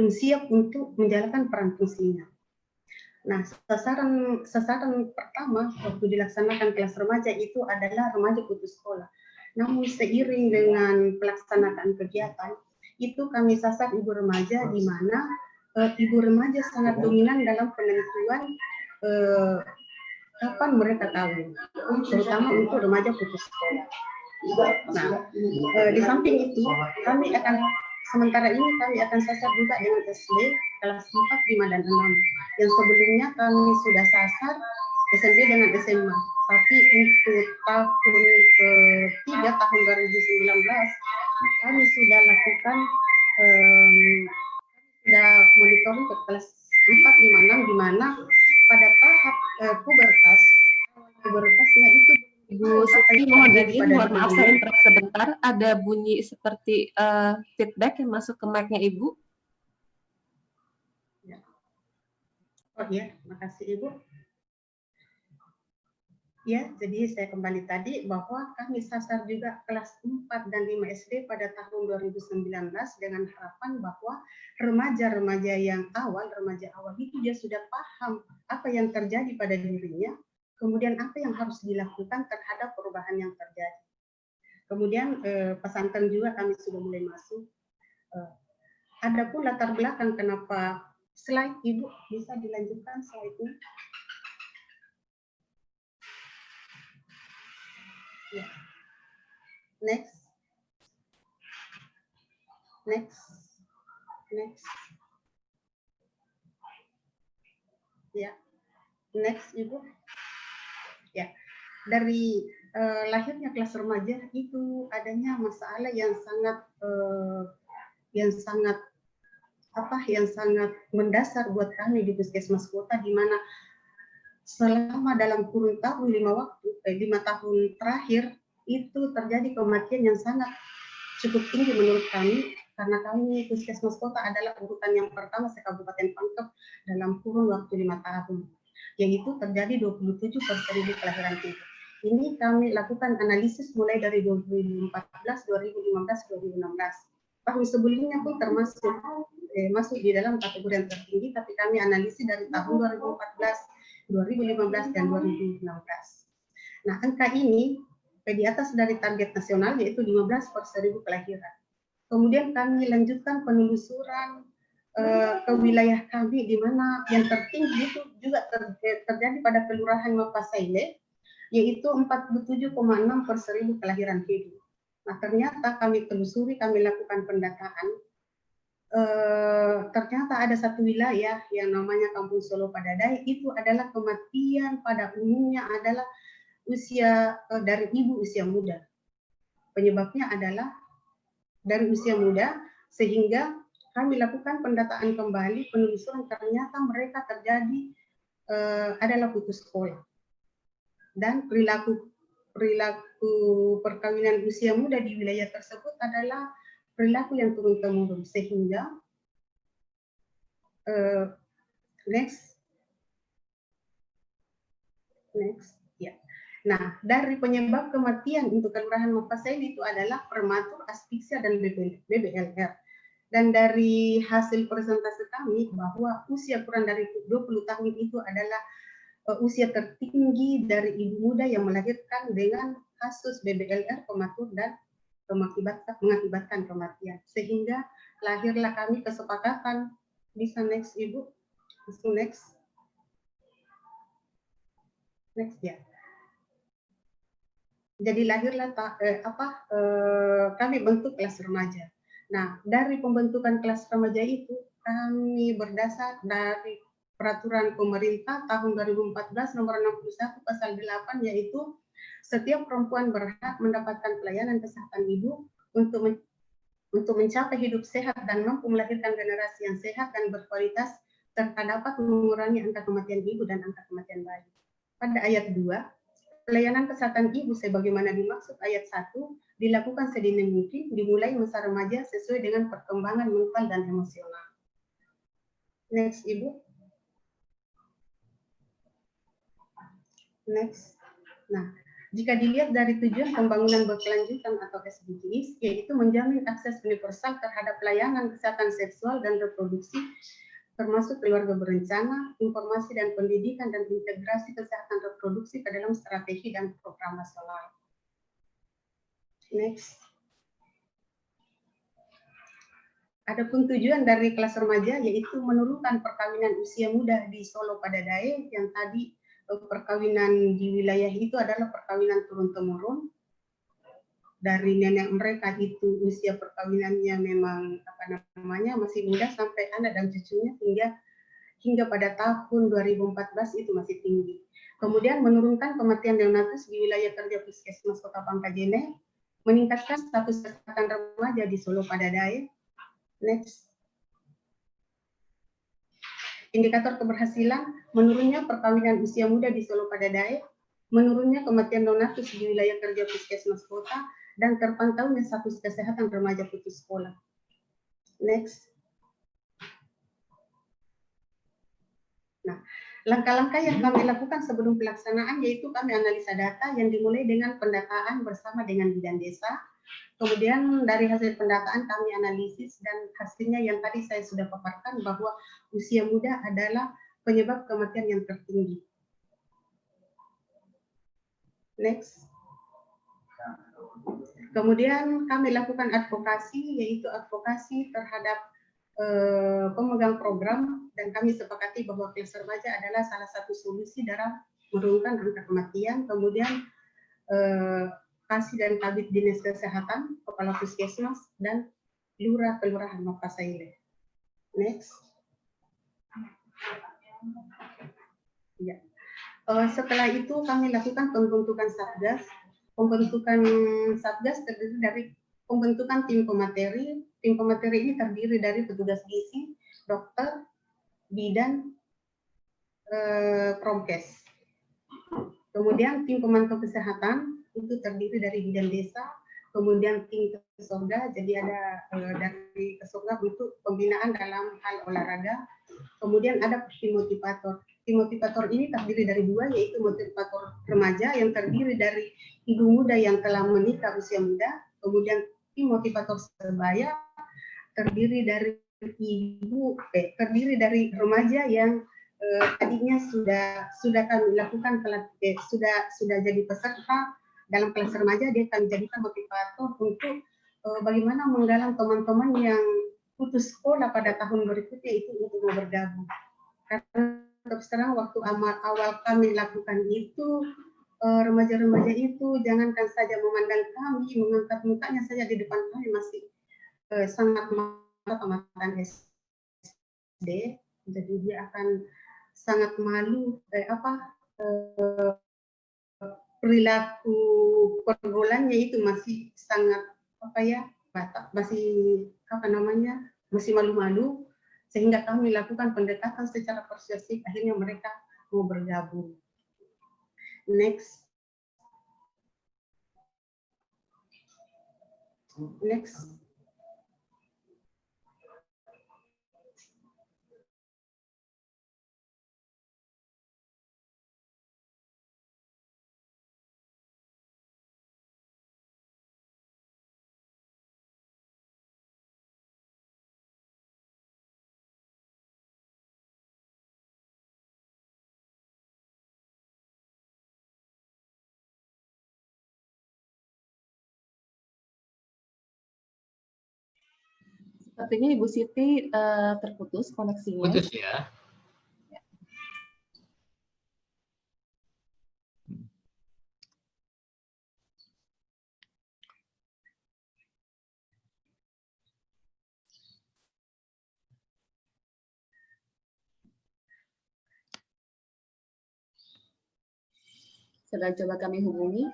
Speaker 5: siap untuk menjalankan peran fungsinya. Nah, sasaran pertama waktu dilaksanakan kelas remaja itu adalah remaja putus sekolah. Namun seiring dengan pelaksanaan kegiatan, itu kami sasar ibu remaja, di mana ibu remaja sangat dominan dalam penentuan kapan mereka kawin, terutama untuk remaja putus sekolah. Nah, di samping itu, sementara ini kami akan sasar juga dengan SD kelas 4, 5, dan 6. Yang sebelumnya kami sudah sasar SMP dengan SMA. Tapi untuk tahun ketiga, tahun 2019, kami sudah lakukan, sudah monitoring ke kelas 4, 5, 6, di mana pada tahap pubertasnya itu
Speaker 6: Bu Siti, mohon izin, mohon maaf saya interrupt sebentar. Ada bunyi seperti feedback yang masuk ke mic-nya Ibu.
Speaker 5: Ya. Oh iya, makasih Ibu. Ya, jadi saya kembali tadi bahwa kami sasar juga kelas 4 dan 5 SD pada tahun 2019 dengan harapan bahwa remaja-remaja remaja awal itu dia sudah paham apa yang terjadi pada dirinya, kemudian apa yang harus dilakukan terhadap perubahan yang terjadi. Kemudian pesantren juga kami sudah mulai masuk. Adapun latar belakang kenapa, slide Ibu bisa dilanjutkan slide-nya. Ya. Next. Ya. Next Ibu. Ya. Dari lahirnya kelas remaja itu adanya masalah yang sangat mendasar buat kami di Puskesmas Kota, di mana selama dalam kurun tahun 5 tahun terakhir itu terjadi kematian yang sangat cukup tinggi menurut kami, karena kami Puskesmas Kota adalah urutan yang pertama se-Kabupaten Pangkep dalam kurun waktu 5 tahun, yaitu terjadi 27 per 1000 kelahiran ibu. Ini kami lakukan analisis mulai dari 2014, 2015, 2016. Tahun sebelumnya pun termasuk masuk di dalam kategori yang tertinggi, tapi kami analisis dari tahun 2014, 2015, dan 2016. Nah, angka ini di atas dari target nasional, yaitu 15 per 1000 kelahiran. Kemudian kami lanjutkan penelusuran ke wilayah kami, di mana yang tertinggi itu juga terjadi pada Kelurahan Mapasaile, yaitu 47,6 per 1000 kelahiran hidup. Nah, ternyata kami telusuri, kami lakukan pendataan, ternyata ada satu wilayah yang namanya Kampung Solo Padadai, itu adalah kematian pada umumnya adalah usia dari ibu usia muda. Penyebabnya adalah dari usia muda, sehingga kami lakukan pendataan kembali, penelusuran, ternyata mereka terjadi adalah putus sekolah. Dan perilaku perkawinan usia muda di wilayah tersebut adalah perilaku yang turun-temurun, sehingga next ya. Nah, dari penyebab kematian untuk Kelurahan Mapasaile itu adalah prematur, asfiksia, dan BBLR. Dan dari hasil presentasi kami bahwa usia kurang dari 20 tahun itu adalah usia tertinggi dari ibu muda yang melahirkan dengan kasus BBLR, prematur, dan mengakibatkan kematian. Sehingga lahirlah kami kesepakatan, bisa next Ibu, next ya. Jadi lahirlah kami bentuk kelas remaja. Nah, dari pembentukan kelas remaja itu kami berdasar dari peraturan pemerintah tahun 2014 nomor 61 pasal 8, yaitu setiap perempuan berhak mendapatkan pelayanan kesehatan ibu untuk mencapai hidup sehat dan mampu melahirkan generasi yang sehat dan berkualitas, serta dapat mengurangi angka kematian ibu dan angka kematian bayi. Pada ayat 2, pelayanan kesehatan ibu sebagaimana dimaksud ayat 1 dilakukan sedini mungkin dimulai masa remaja sesuai dengan perkembangan mental dan emosional. Next, Ibu. Next. Nah, jika dilihat dari tujuan pembangunan berkelanjutan atau SDGs, yaitu menjamin akses universal terhadap pelayanan kesehatan seksual dan reproduksi, termasuk keluarga berencana, informasi dan pendidikan, dan integrasi kesehatan reproduksi ke dalam strategi dan program nasional. Next. Adapun tujuan dari kelas remaja yaitu menurunkan perkawinan usia muda di Solo Padadai, yang tadi perkawinan di wilayah itu adalah perkawinan turun-temurun. Dari nenek mereka itu usia perkawinannya memang masih muda sampai anak dan cucunya, hingga pada tahun 2014 itu masih tinggi. Kemudian menurunkan kematian neonatus di wilayah kerja Puskesmas Kota Pangkajene, meningkatkan status kesehatan remaja di Solo Padadai. Next. Indikator keberhasilan, menurunnya perkawinan usia muda di Solo Padadai, menurunnya kematian neonatus di wilayah kerja Puskesmas Kota, dan terpantaunya status kesehatan remaja putus sekolah. Next. Nah, langkah-langkah yang kami lakukan sebelum pelaksanaan yaitu kami analisa data yang dimulai dengan pendataan bersama dengan bidan desa. Kemudian dari hasil pendataan kami analisis, dan hasilnya yang tadi saya sudah paparkan bahwa usia muda adalah penyebab kematian yang tertinggi. Next. Kemudian kami lakukan advokasi, yaitu advokasi terhadap pemegang program, dan kami sepakati bahwa kelas remaja adalah salah satu solusi dalam menurunkan angka kematian. Kemudian Kasih dan Kabid Dinas Kesehatan, Kepala Puskesmas, dan Lurah Kelurahan Mapasaile. Next. Ya. Setelah itu kami lakukan pembentukan Satgas. Pembentukan Satgas terdiri dari pembentukan tim pemateri. Tim pemateri ini terdiri dari petugas gizi, dokter, bidan, promkes. Kemudian tim pemantau kesehatan itu terdiri dari bidan desa, kemudian tim Kesorga, jadi ada dari Kesorga untuk pembinaan dalam hal olahraga. Kemudian ada tim motivator. Tim motivator ini terdiri dari dua, yaitu motivator remaja yang terdiri dari ibu muda yang telah menikah usia muda, kemudian tim motivator sebaya terdiri dari remaja yang tadinya sudah kami lakukan sudah jadi peserta dalam kelas remaja. Dia akan jadikan motivator untuk bagaimana menggalang teman-teman yang putus sekolah pada tahun berikutnya itu untuk mau bergabung. Karena terus terang waktu awal kami lakukan itu, remaja-remaja itu jangankan saja memandang kami, mengangkat mukanya saja di depan kami masih sangat amatan SD, jadi dia akan sangat malu perilaku pergaulannya itu masih sangat masih malu-malu, sehingga kami lakukan pendekatan secara persuasif, akhirnya mereka mau bergabung. Next.
Speaker 6: Sepertinya Ibu Siti terputus koneksinya.
Speaker 3: Putus ya.
Speaker 6: Sedang coba kami hubungi.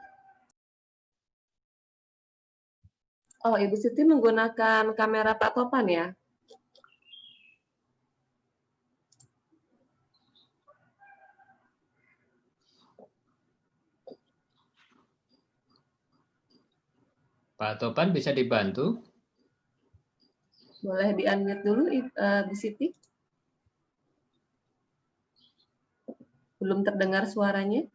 Speaker 6: Oh, Ibu Siti menggunakan kamera Pak Topan ya?
Speaker 3: Pak Topan bisa dibantu?
Speaker 6: Boleh di-unmute dulu, Bu Siti? Belum terdengar suaranya.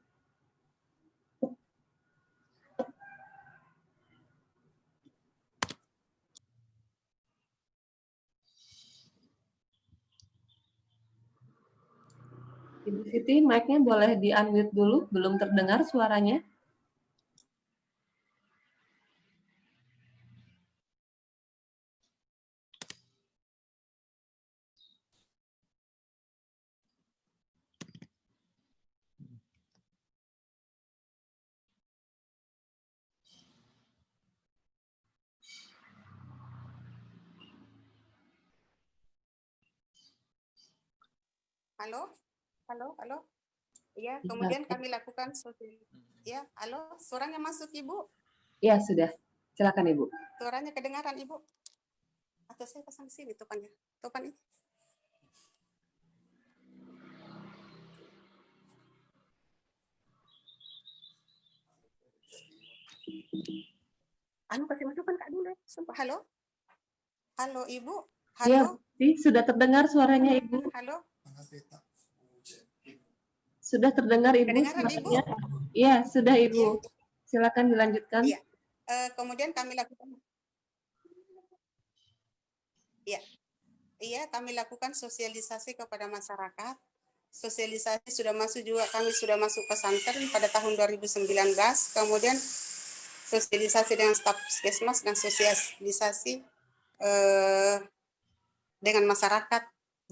Speaker 6: Ibu Siti, mic-nya boleh di-unmute dulu, belum terdengar suaranya.
Speaker 7: Halo. Ya, kemudian kami lakukan ya, halo, suaranya masuk Ibu?
Speaker 6: Ya, sudah. Silakan Ibu.
Speaker 7: Suaranya kedengaran Ibu? Atau saya pasang sini topannya. Topan ini. Kasih masukan Kak dulu. Sumpah, halo. Halo Ibu. Halo.
Speaker 6: Ya, sudah terdengar suaranya Ibu.
Speaker 7: Halo.
Speaker 6: Sudah terdengar Ibu
Speaker 7: Kedengaran,
Speaker 6: suaranya?
Speaker 7: Ibu?
Speaker 6: Iya, sudah Ibu. Silakan dilanjutkan.
Speaker 7: Iya. Kemudian kami lakukan kami lakukan sosialisasi kepada masyarakat. Sosialisasi kami sudah masuk pesantren pada tahun 2019. Kemudian sosialisasi dengan staf puskesmas dan sosialisasi dengan masyarakat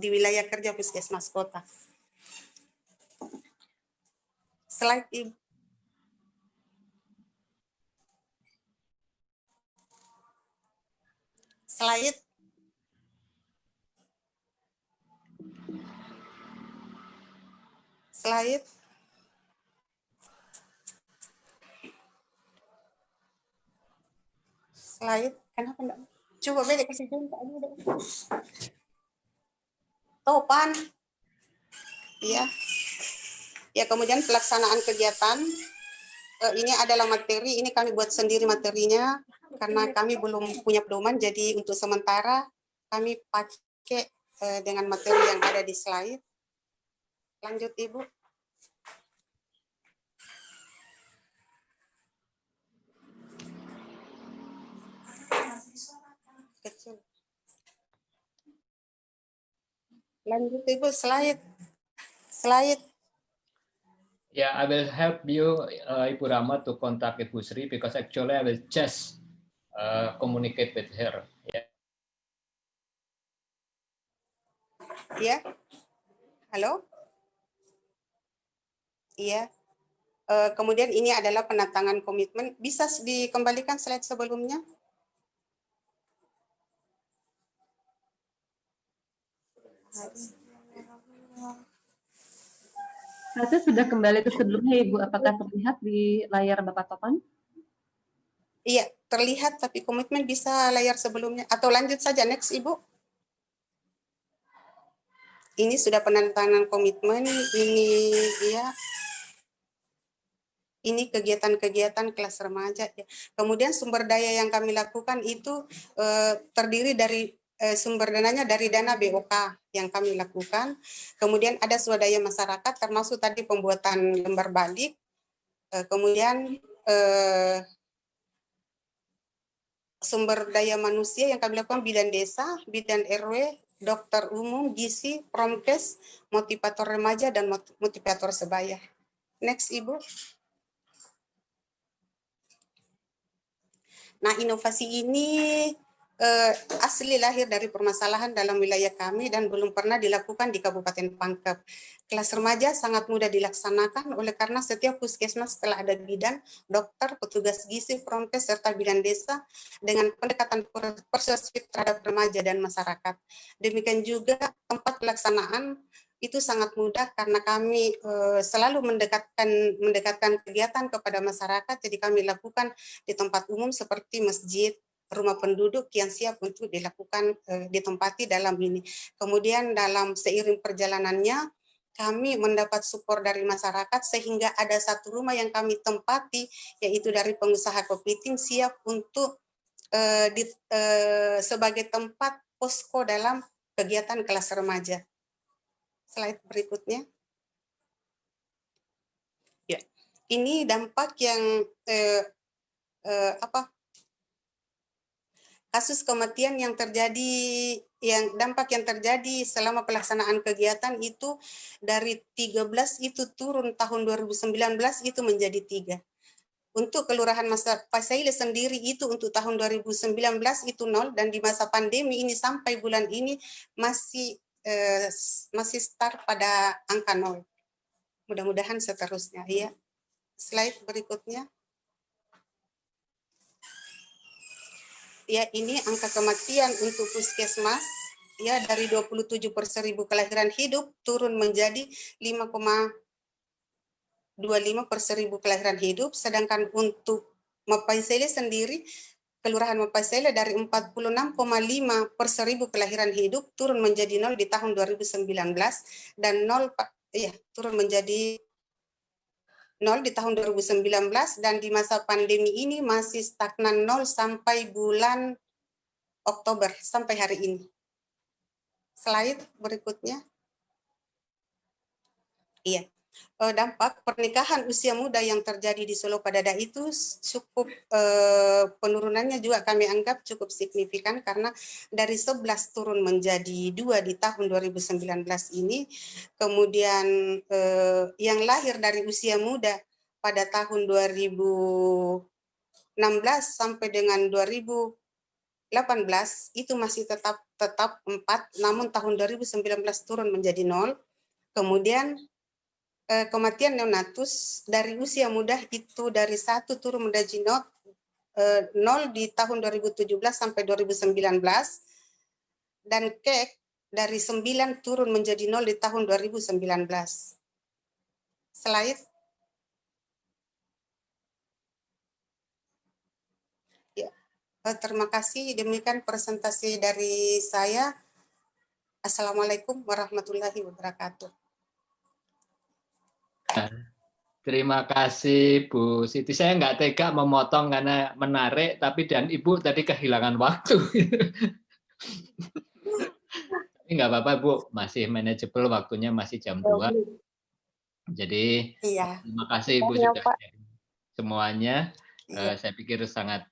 Speaker 7: di wilayah kerja puskesmas kota. Slide Ibu. Slide. Kenapa enggak? Coba beda kasih jumpa dulu. Topan. Iya. Ya, kemudian pelaksanaan kegiatan. Ini adalah materi, ini kami buat sendiri materinya. karena kami belum punya pedoman, jadi untuk sementara kami pakai dengan materi yang ada di slide. Lanjut, Ibu. Kecil. Lanjut, Ibu, slide.
Speaker 3: Yeah, I will help you, Ibu Rama, to contact Ibu Sri because actually I will just communicate with her. Yeah.
Speaker 7: Iya. Halo? Iya. Kemudian ini adalah penatangan komitmen. Bisa dikembalikan slide sebelumnya?
Speaker 6: Saya sudah kembali ke sebelumnya, Ibu. Apakah terlihat di layar Bapak Topan?
Speaker 7: Iya, terlihat, tapi komitmen bisa layar sebelumnya. Atau lanjut saja, next, Ibu. Ini sudah penandatangan komitmen, ini ya. Ini kegiatan-kegiatan kelas remaja. Ya. Kemudian sumber daya yang kami lakukan itu terdiri dari sumber dananya dari dana BOK yang kami lakukan. Kemudian ada swadaya masyarakat, termasuk tadi pembuatan lembar balik. Kemudian sumber daya manusia yang kami lakukan bidan desa, bidan RW, dokter umum, gizi, promkes, motivator remaja, dan motivator sebaya. Next, Ibu. Nah, inovasi ini asli lahir dari permasalahan dalam wilayah kami dan belum pernah dilakukan di Kabupaten Pangkep. Kelas remaja sangat mudah dilaksanakan oleh karena setiap puskesmas telah ada bidan, dokter, petugas gizi, promkes, serta bidan desa dengan pendekatan persuasif terhadap remaja dan masyarakat. Demikian juga tempat pelaksanaan itu sangat mudah karena kami selalu mendekatkan kegiatan kepada masyarakat, jadi kami lakukan di tempat umum seperti masjid, rumah penduduk yang siap untuk dilakukan ditempati dalam ini. Kemudian dalam seiring perjalanannya kami mendapat support dari masyarakat sehingga ada satu rumah yang kami tempati yaitu dari pengusaha kepiting siap untuk sebagai tempat posko dalam kegiatan kelas remaja. Slide berikutnya. Ya, ini dampak yang kasus kematian yang terjadi, dampak yang terjadi selama pelaksanaan kegiatan itu dari 13 itu turun tahun 2019 itu menjadi 3. Untuk Kelurahan Pasaile sendiri itu untuk tahun 2019 itu 0 dan di masa pandemi ini sampai bulan ini masih start pada angka 0. Mudah-mudahan seterusnya ya. Slide berikutnya. Ya, ini angka kematian untuk puskesmas ya dari 27 per 1000 kelahiran hidup turun menjadi 5,25 per 1000 kelahiran hidup, sedangkan untuk Mapaisele sendiri Kelurahan Mapaisele dari 46,5 per 1000 kelahiran hidup turun menjadi 0 di tahun 2019 dan 0 turun menjadi 0 di tahun 2019 dan di masa pandemi ini masih stagnan 0 sampai bulan Oktober sampai hari ini. Slide berikutnya. Iya. Dampak pernikahan usia muda yang terjadi di Solo Padada itu cukup penurunannya juga kami anggap cukup signifikan karena dari 11 turun menjadi 2 di tahun 2019 ini. Kemudian yang lahir dari usia muda pada tahun 2016 sampai dengan 2018 itu masih tetap 4, namun tahun 2019 turun menjadi 0. Kemudian kematian neonatus dari usia muda itu dari 1 turun menjadi 0 di tahun 2017 sampai 2019 dan kek dari 9 turun menjadi 0 di tahun 2019. Slide. Ya, terima kasih. Demikian presentasi dari saya. Assalamualaikum warahmatullahi wabarakatuh.
Speaker 3: Terima kasih Bu Siti. Saya nggak tega memotong karena menarik, tapi dan Ibu tadi kehilangan waktu. Tapi nggak apa-apa Bu, masih manageable waktunya, masih jam 2. Jadi terima kasih Ibu sudah semuanya. Saya pikir sangat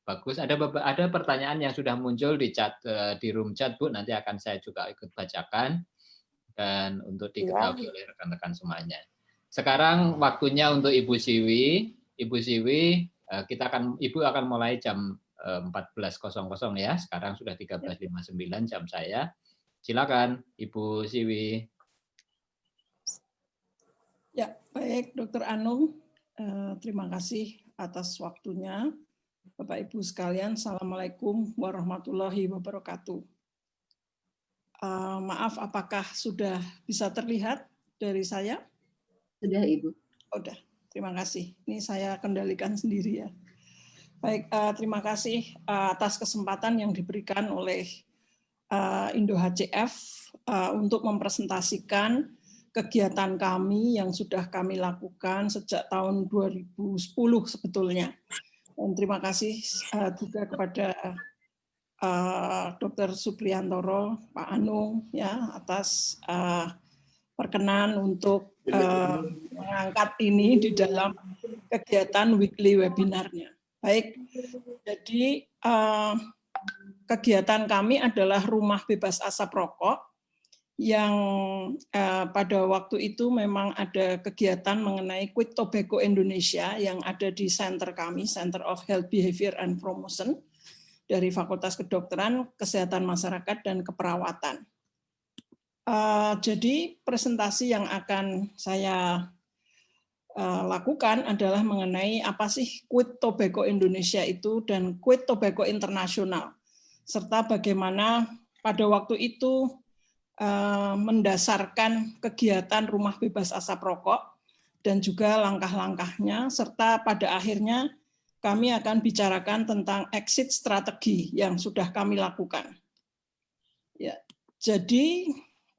Speaker 3: bagus. Ada pertanyaan yang sudah muncul di chat di room chat Bu, nanti akan saya juga ikut bacakan dan untuk diketahui oleh rekan-rekan semuanya. Sekarang waktunya untuk Ibu Siwi. Ibu Siwi, Ibu akan mulai jam 14.00 ya. Sekarang sudah 13.59 jam saya. Silakan Ibu Siwi.
Speaker 8: Ya, baik Dr. Anung. Terima kasih atas waktunya. Bapak Ibu sekalian, Assalamualaikum warahmatullahi wabarakatuh. Maaf, apakah sudah bisa terlihat dari saya?
Speaker 6: Sudah, Ibu.
Speaker 8: Udah, terima kasih. Ini saya kendalikan sendiri ya. Baik, terima kasih atas kesempatan yang diberikan oleh Indo HCF untuk mempresentasikan kegiatan kami yang sudah kami lakukan sejak tahun 2010 sebetulnya. Dan terima kasih juga kepada Dr. Supriyantoro, Pak Anung ya atas perkenan untuk mengangkat ini di dalam kegiatan weekly webinarnya. Baik, jadi kegiatan kami adalah Rumah Bebas Asap Rokok yang pada waktu itu memang ada kegiatan mengenai Quit Tobacco Indonesia yang ada di center kami, Center of Health Behavior and Promotion dari Fakultas Kedokteran, Kesehatan Masyarakat, dan Keperawatan. Jadi presentasi yang akan saya lakukan adalah mengenai apa sih Quit Tobacco Indonesia itu dan Quit Tobacco Internasional, serta bagaimana pada waktu itu mendasarkan kegiatan Rumah Bebas Asap Rokok dan juga langkah-langkahnya, serta pada akhirnya kami akan bicarakan tentang exit strategi yang sudah kami lakukan. Ya, jadi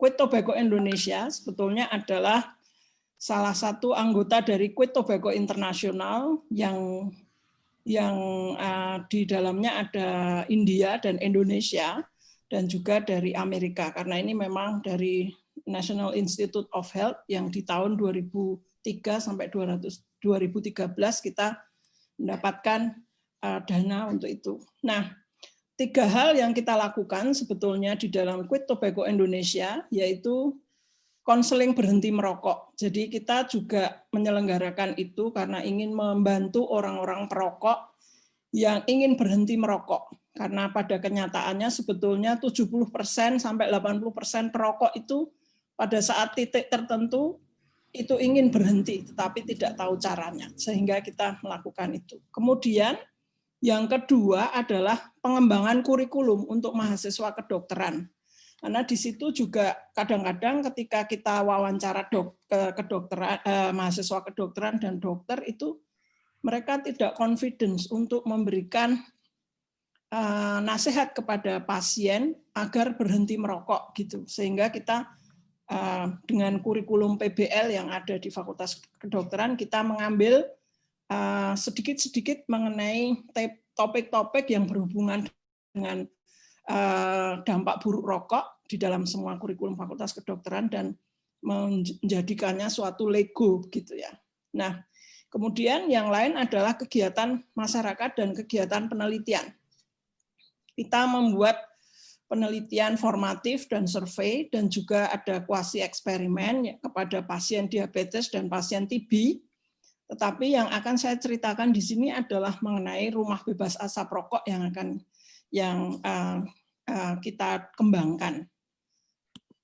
Speaker 8: Quit Tobacco Indonesia sebetulnya adalah salah satu anggota dari Quit Tobacco Internasional yang di dalamnya ada India dan Indonesia dan juga dari Amerika, karena ini memang dari National Institute of Health yang di tahun 2003 sampai 2013 kita mendapatkan dana untuk itu. Nah, 3 hal yang kita lakukan sebetulnya di dalam Quit Tobacco Indonesia, yaitu konseling berhenti merokok. Jadi kita juga menyelenggarakan itu karena ingin membantu orang-orang perokok yang ingin berhenti merokok. Karena pada kenyataannya sebetulnya 70% sampai 80% perokok itu pada saat titik tertentu itu ingin berhenti, tetapi tidak tahu caranya. Sehingga kita melakukan itu. Kemudian yang kedua adalah pengembangan kurikulum untuk mahasiswa kedokteran. Karena di situ juga kadang-kadang ketika kita wawancara kedokteran, mahasiswa kedokteran dan dokter itu mereka tidak confidence untuk memberikan nasihat kepada pasien agar berhenti merokok gitu. Sehingga kita dengan kurikulum PBL yang ada di Fakultas Kedokteran kita mengambil sedikit-sedikit mengenai topik-topik yang berhubungan dengan dampak buruk rokok di dalam semua kurikulum Fakultas Kedokteran dan menjadikannya suatu Lego gitu ya. Nah, kemudian yang lain adalah kegiatan masyarakat dan kegiatan penelitian. Kita membuat penelitian formatif dan survei dan juga ada kuasi eksperimen kepada pasien diabetes dan pasien TB. Tetapi yang akan saya ceritakan di sini adalah mengenai Rumah Bebas Asap Rokok yang kita kembangkan.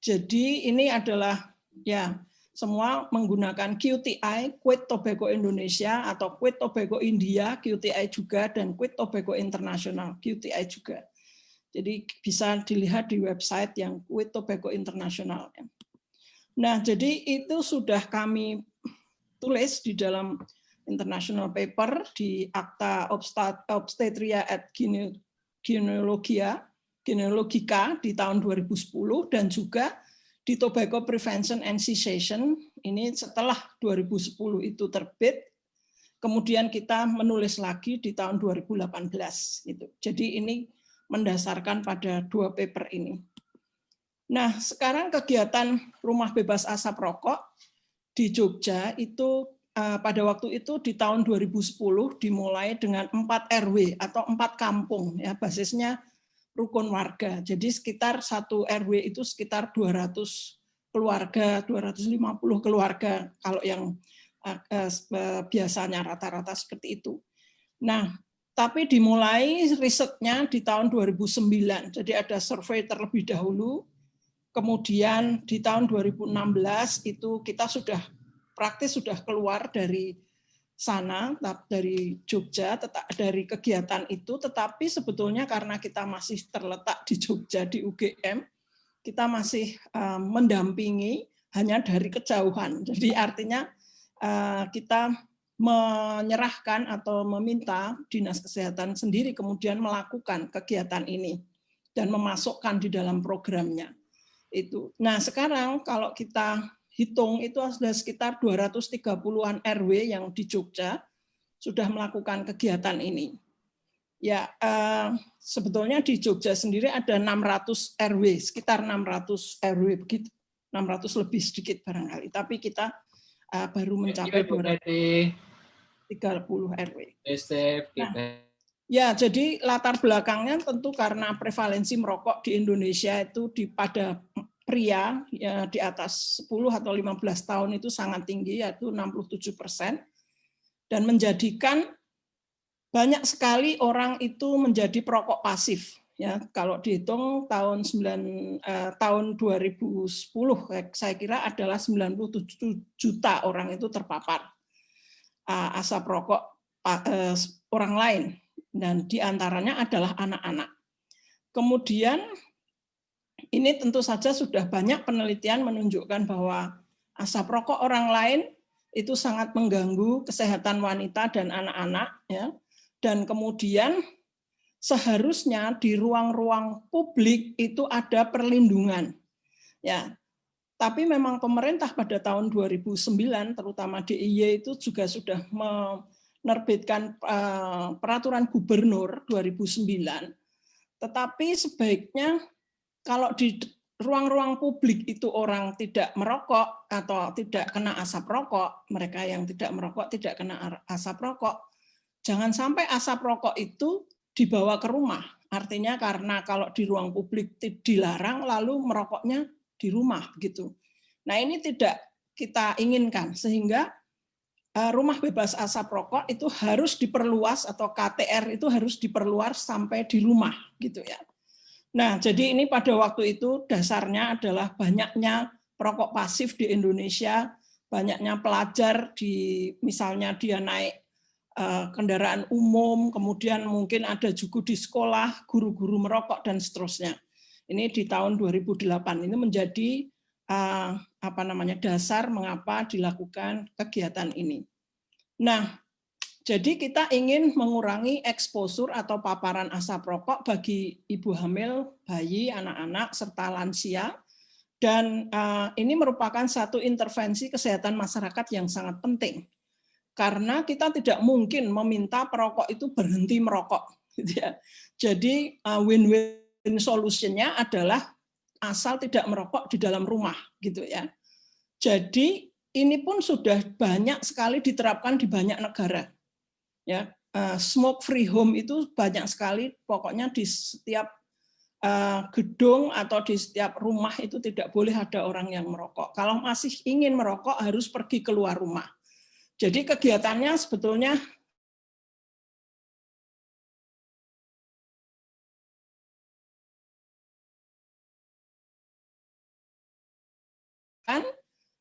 Speaker 8: Jadi ini adalah ya semua menggunakan QTI, Quit Tobacco Indonesia atau Quit Tobacco India, QTI juga, dan Quit Tobacco International, QTI juga. Jadi bisa dilihat di website yang Quit Tobacco International. Nah, jadi itu sudah kami tulis di dalam international paper di Akta Obstetria et Gynecologika di tahun 2010 dan juga di Tobacco Prevention and Cessation Ini setelah 2010 itu terbit, kemudian kita menulis lagi di tahun 2018. Gitu. Jadi ini mendasarkan pada 2 paper ini. Nah, sekarang kegiatan rumah bebas asap rokok di Jogja itu pada waktu itu di tahun 2010 dimulai dengan 4 RW atau 4 kampung, ya, basisnya rukun warga. Jadi sekitar 1 RW itu sekitar 200 keluarga, 250 keluarga kalau yang biasanya rata-rata seperti itu. Nah, tapi dimulai risetnya di tahun 2009. Jadi ada survei terlebih dahulu. Kemudian di tahun 2016 itu kita praktis sudah keluar dari sana, dari Jogja, dari kegiatan itu, tetapi sebetulnya karena kita masih terletak di Jogja, di UGM, kita masih mendampingi hanya dari kejauhan. Jadi artinya kita menyerahkan atau meminta Dinas Kesehatan sendiri kemudian melakukan kegiatan ini dan memasukkan di dalam programnya. Itu. Nah, sekarang kalau kita hitung itu sudah sekitar 230-an RW yang di Jogja sudah melakukan kegiatan ini. Ya, sebetulnya di Jogja sendiri ada 600 RW, sekitar 600 RW begitu. 600 lebih sedikit barangkali, tapi kita baru mencapai 230 RW. Nah, ya, jadi latar belakangnya tentu karena prevalensi merokok di Indonesia itu pada pria ya, di atas 10 atau 15 tahun itu sangat tinggi, yaitu 67%, dan menjadikan banyak sekali orang itu menjadi perokok pasif. Ya, kalau dihitung tahun 2010 saya kira adalah 97 juta orang itu terpapar asap rokok orang lain, dan diantaranya adalah anak-anak. Kemudian ini tentu saja sudah banyak penelitian menunjukkan bahwa asap rokok orang lain itu sangat mengganggu kesehatan wanita dan anak-anak, ya. Dan kemudian seharusnya di ruang-ruang publik itu ada perlindungan, ya. Tapi memang pemerintah pada tahun 2009, terutama DIY itu juga sudah menerbitkan peraturan gubernur 2009. Tetapi sebaiknya kalau di ruang-ruang publik itu orang tidak merokok atau tidak kena asap rokok, mereka yang tidak merokok tidak kena asap rokok, jangan sampai asap rokok itu dibawa ke rumah. Artinya karena kalau di ruang publik dilarang, lalu merokoknya di rumah gitu. Nah, ini tidak kita inginkan, sehingga rumah bebas asap rokok itu harus diperluas atau KTR itu harus diperluas sampai di rumah gitu ya. Nah, jadi ini pada waktu itu dasarnya adalah banyaknya perokok pasif di Indonesia, banyaknya pelajar misalnya dia naik kendaraan umum, kemudian mungkin ada juga di sekolah guru-guru merokok dan seterusnya. Ini di tahun 2008 ini menjadi dasar mengapa dilakukan kegiatan ini. Nah, jadi kita ingin mengurangi eksposur atau paparan asap rokok bagi ibu hamil, bayi, anak-anak, serta lansia. Dan ini merupakan satu intervensi kesehatan masyarakat yang sangat penting. Karena kita tidak mungkin meminta perokok itu berhenti merokok. Gitu ya. Jadi win-win solutionnya adalah asal tidak merokok di dalam rumah. Gitu ya. Jadi ini pun sudah banyak sekali diterapkan di banyak negara. Ya, smoke free home itu banyak sekali, pokoknya di setiap gedung atau di setiap rumah itu tidak boleh ada orang yang merokok. Kalau masih ingin merokok harus pergi keluar rumah. Jadi kegiatannya sebetulnya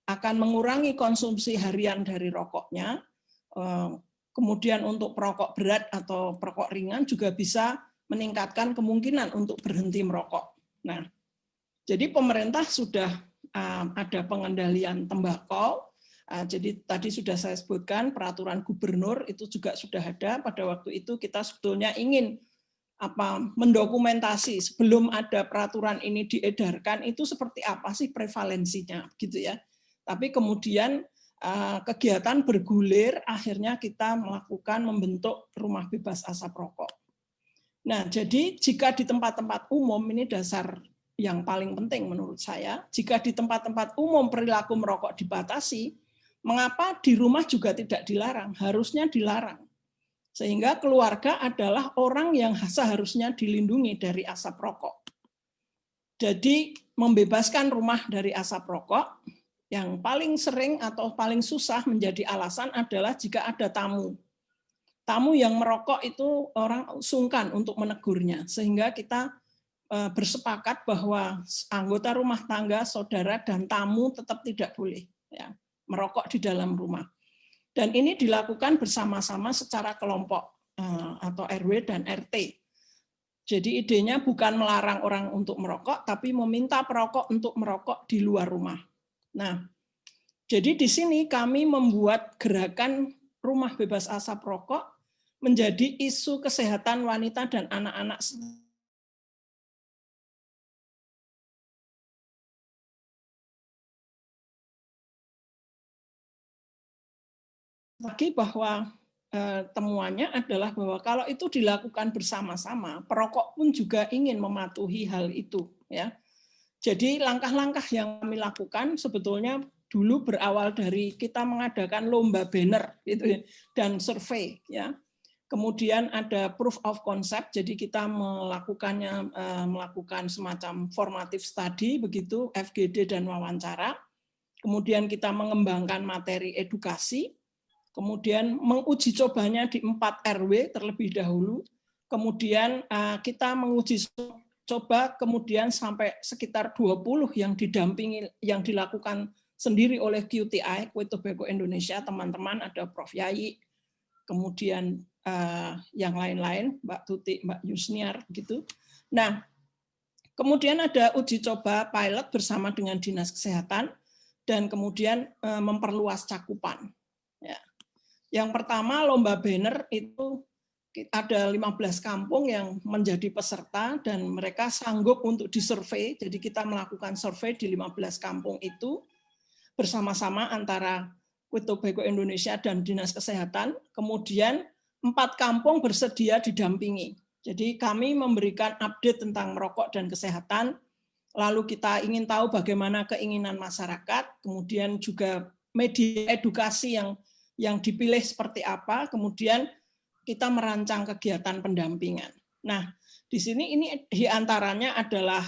Speaker 8: akan mengurangi konsumsi harian dari rokoknya. Kemudian untuk perokok berat atau perokok ringan juga bisa meningkatkan kemungkinan untuk berhenti merokok. Nah, jadi pemerintah sudah ada pengendalian tembakau. Jadi tadi sudah saya sebutkan peraturan gubernur itu juga sudah ada. Pada waktu itu kita sebetulnya ingin mendokumentasi sebelum ada peraturan ini diedarkan itu seperti apa sih prevalensinya, gitu ya. Tapi kemudian kegiatan bergulir, akhirnya kita membentuk rumah bebas asap rokok. Nah, jadi jika di tempat-tempat umum, ini dasar yang paling penting menurut saya, jika di tempat-tempat umum perilaku merokok dibatasi, mengapa di rumah juga tidak dilarang? Harusnya dilarang. Sehingga keluarga adalah orang yang seharusnya dilindungi dari asap rokok. Jadi membebaskan rumah dari asap rokok, yang paling sering atau paling susah menjadi alasan adalah jika ada tamu. Tamu yang merokok itu orang sungkan untuk menegurnya, sehingga kita bersepakat bahwa anggota rumah tangga, saudara, dan tamu tetap tidak boleh ya, merokok di dalam rumah. Dan ini dilakukan bersama-sama secara kelompok atau RW dan RT. Jadi idenya bukan melarang orang untuk merokok, tapi meminta perokok untuk merokok di luar rumah. Nah, jadi di sini kami membuat gerakan rumah bebas asap rokok menjadi isu kesehatan wanita dan anak-anak. Lagi bahwa temuannya adalah bahwa kalau itu dilakukan bersama-sama, perokok pun juga ingin mematuhi hal itu. Ya. Jadi langkah-langkah yang kami lakukan sebetulnya dulu berawal dari kita mengadakan lomba banner gitu, dan survei. Ya. Kemudian ada proof of concept, jadi kita melakukan semacam formative study, begitu, FGD dan wawancara. Kemudian kita mengembangkan materi edukasi, kemudian menguji cobanya di 4 RW terlebih dahulu, kemudian kita menguji coba kemudian sampai sekitar 20 yang didampingi, yang dilakukan sendiri oleh QTI, Quit Tobacco Indonesia, teman-teman, ada Prof. Yayi, kemudian yang lain-lain, Mbak Tuti, Mbak Yusniar, gitu. Nah, kemudian ada uji coba pilot bersama dengan Dinas Kesehatan, dan kemudian memperluas cakupan. Ya. Yang pertama, lomba banner itu ada 15 kampung yang menjadi peserta dan mereka sanggup untuk disurvei. Jadi kita melakukan survei di 15 kampung itu bersama-sama antara Quit Tobacco Indonesia dan Dinas Kesehatan. Kemudian 4 kampung bersedia didampingi. Jadi kami memberikan update tentang merokok dan kesehatan. Lalu kita ingin tahu bagaimana keinginan masyarakat, kemudian juga media edukasi yang dipilih seperti apa, kemudian kita merancang kegiatan pendampingan. Nah, di sini ini diantaranya adalah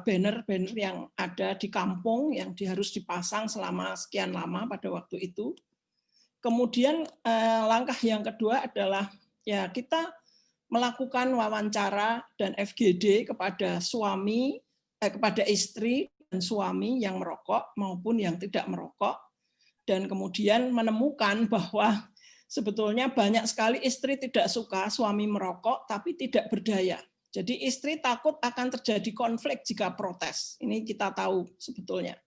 Speaker 8: banner-banner yang ada di kampung yang harus dipasang selama sekian lama pada waktu itu. Kemudian langkah yang kedua adalah ya kita melakukan wawancara dan FGD kepada kepada istri dan suami yang merokok maupun yang tidak merokok. Dan kemudian menemukan bahwa sebetulnya banyak sekali istri tidak suka suami merokok, tapi tidak berdaya. Jadi istri takut akan terjadi konflik jika protes. Ini kita tahu sebetulnya.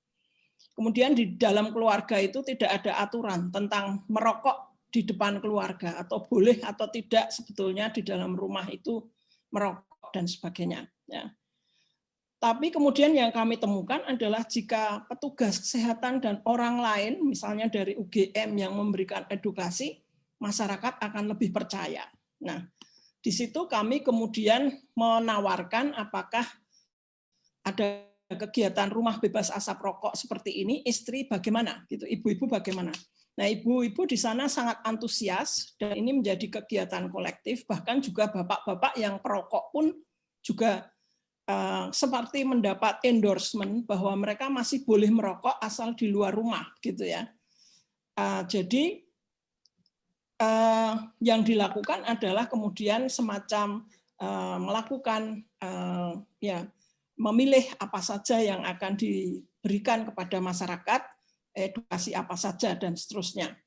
Speaker 8: Kemudian di dalam keluarga itu tidak ada aturan tentang merokok di depan keluarga, atau boleh atau tidak sebetulnya di dalam rumah itu merokok dan sebagainya. Ya. Tapi kemudian yang kami temukan adalah jika petugas kesehatan dan orang lain, misalnya dari UGM yang memberikan edukasi, masyarakat akan lebih percaya. Nah, di situ kami kemudian menawarkan apakah ada kegiatan rumah bebas asap rokok seperti ini, istri bagaimana, gitu, ibu-ibu bagaimana. Nah, ibu-ibu di sana sangat antusias dan ini menjadi kegiatan kolektif, bahkan juga bapak-bapak yang perokok pun juga seperti mendapat endorsement bahwa mereka masih boleh merokok asal di luar rumah, gitu ya. Jadi yang dilakukan adalah kemudian semacam melakukan ya memilih apa saja yang akan diberikan kepada masyarakat, edukasi apa saja dan seterusnya.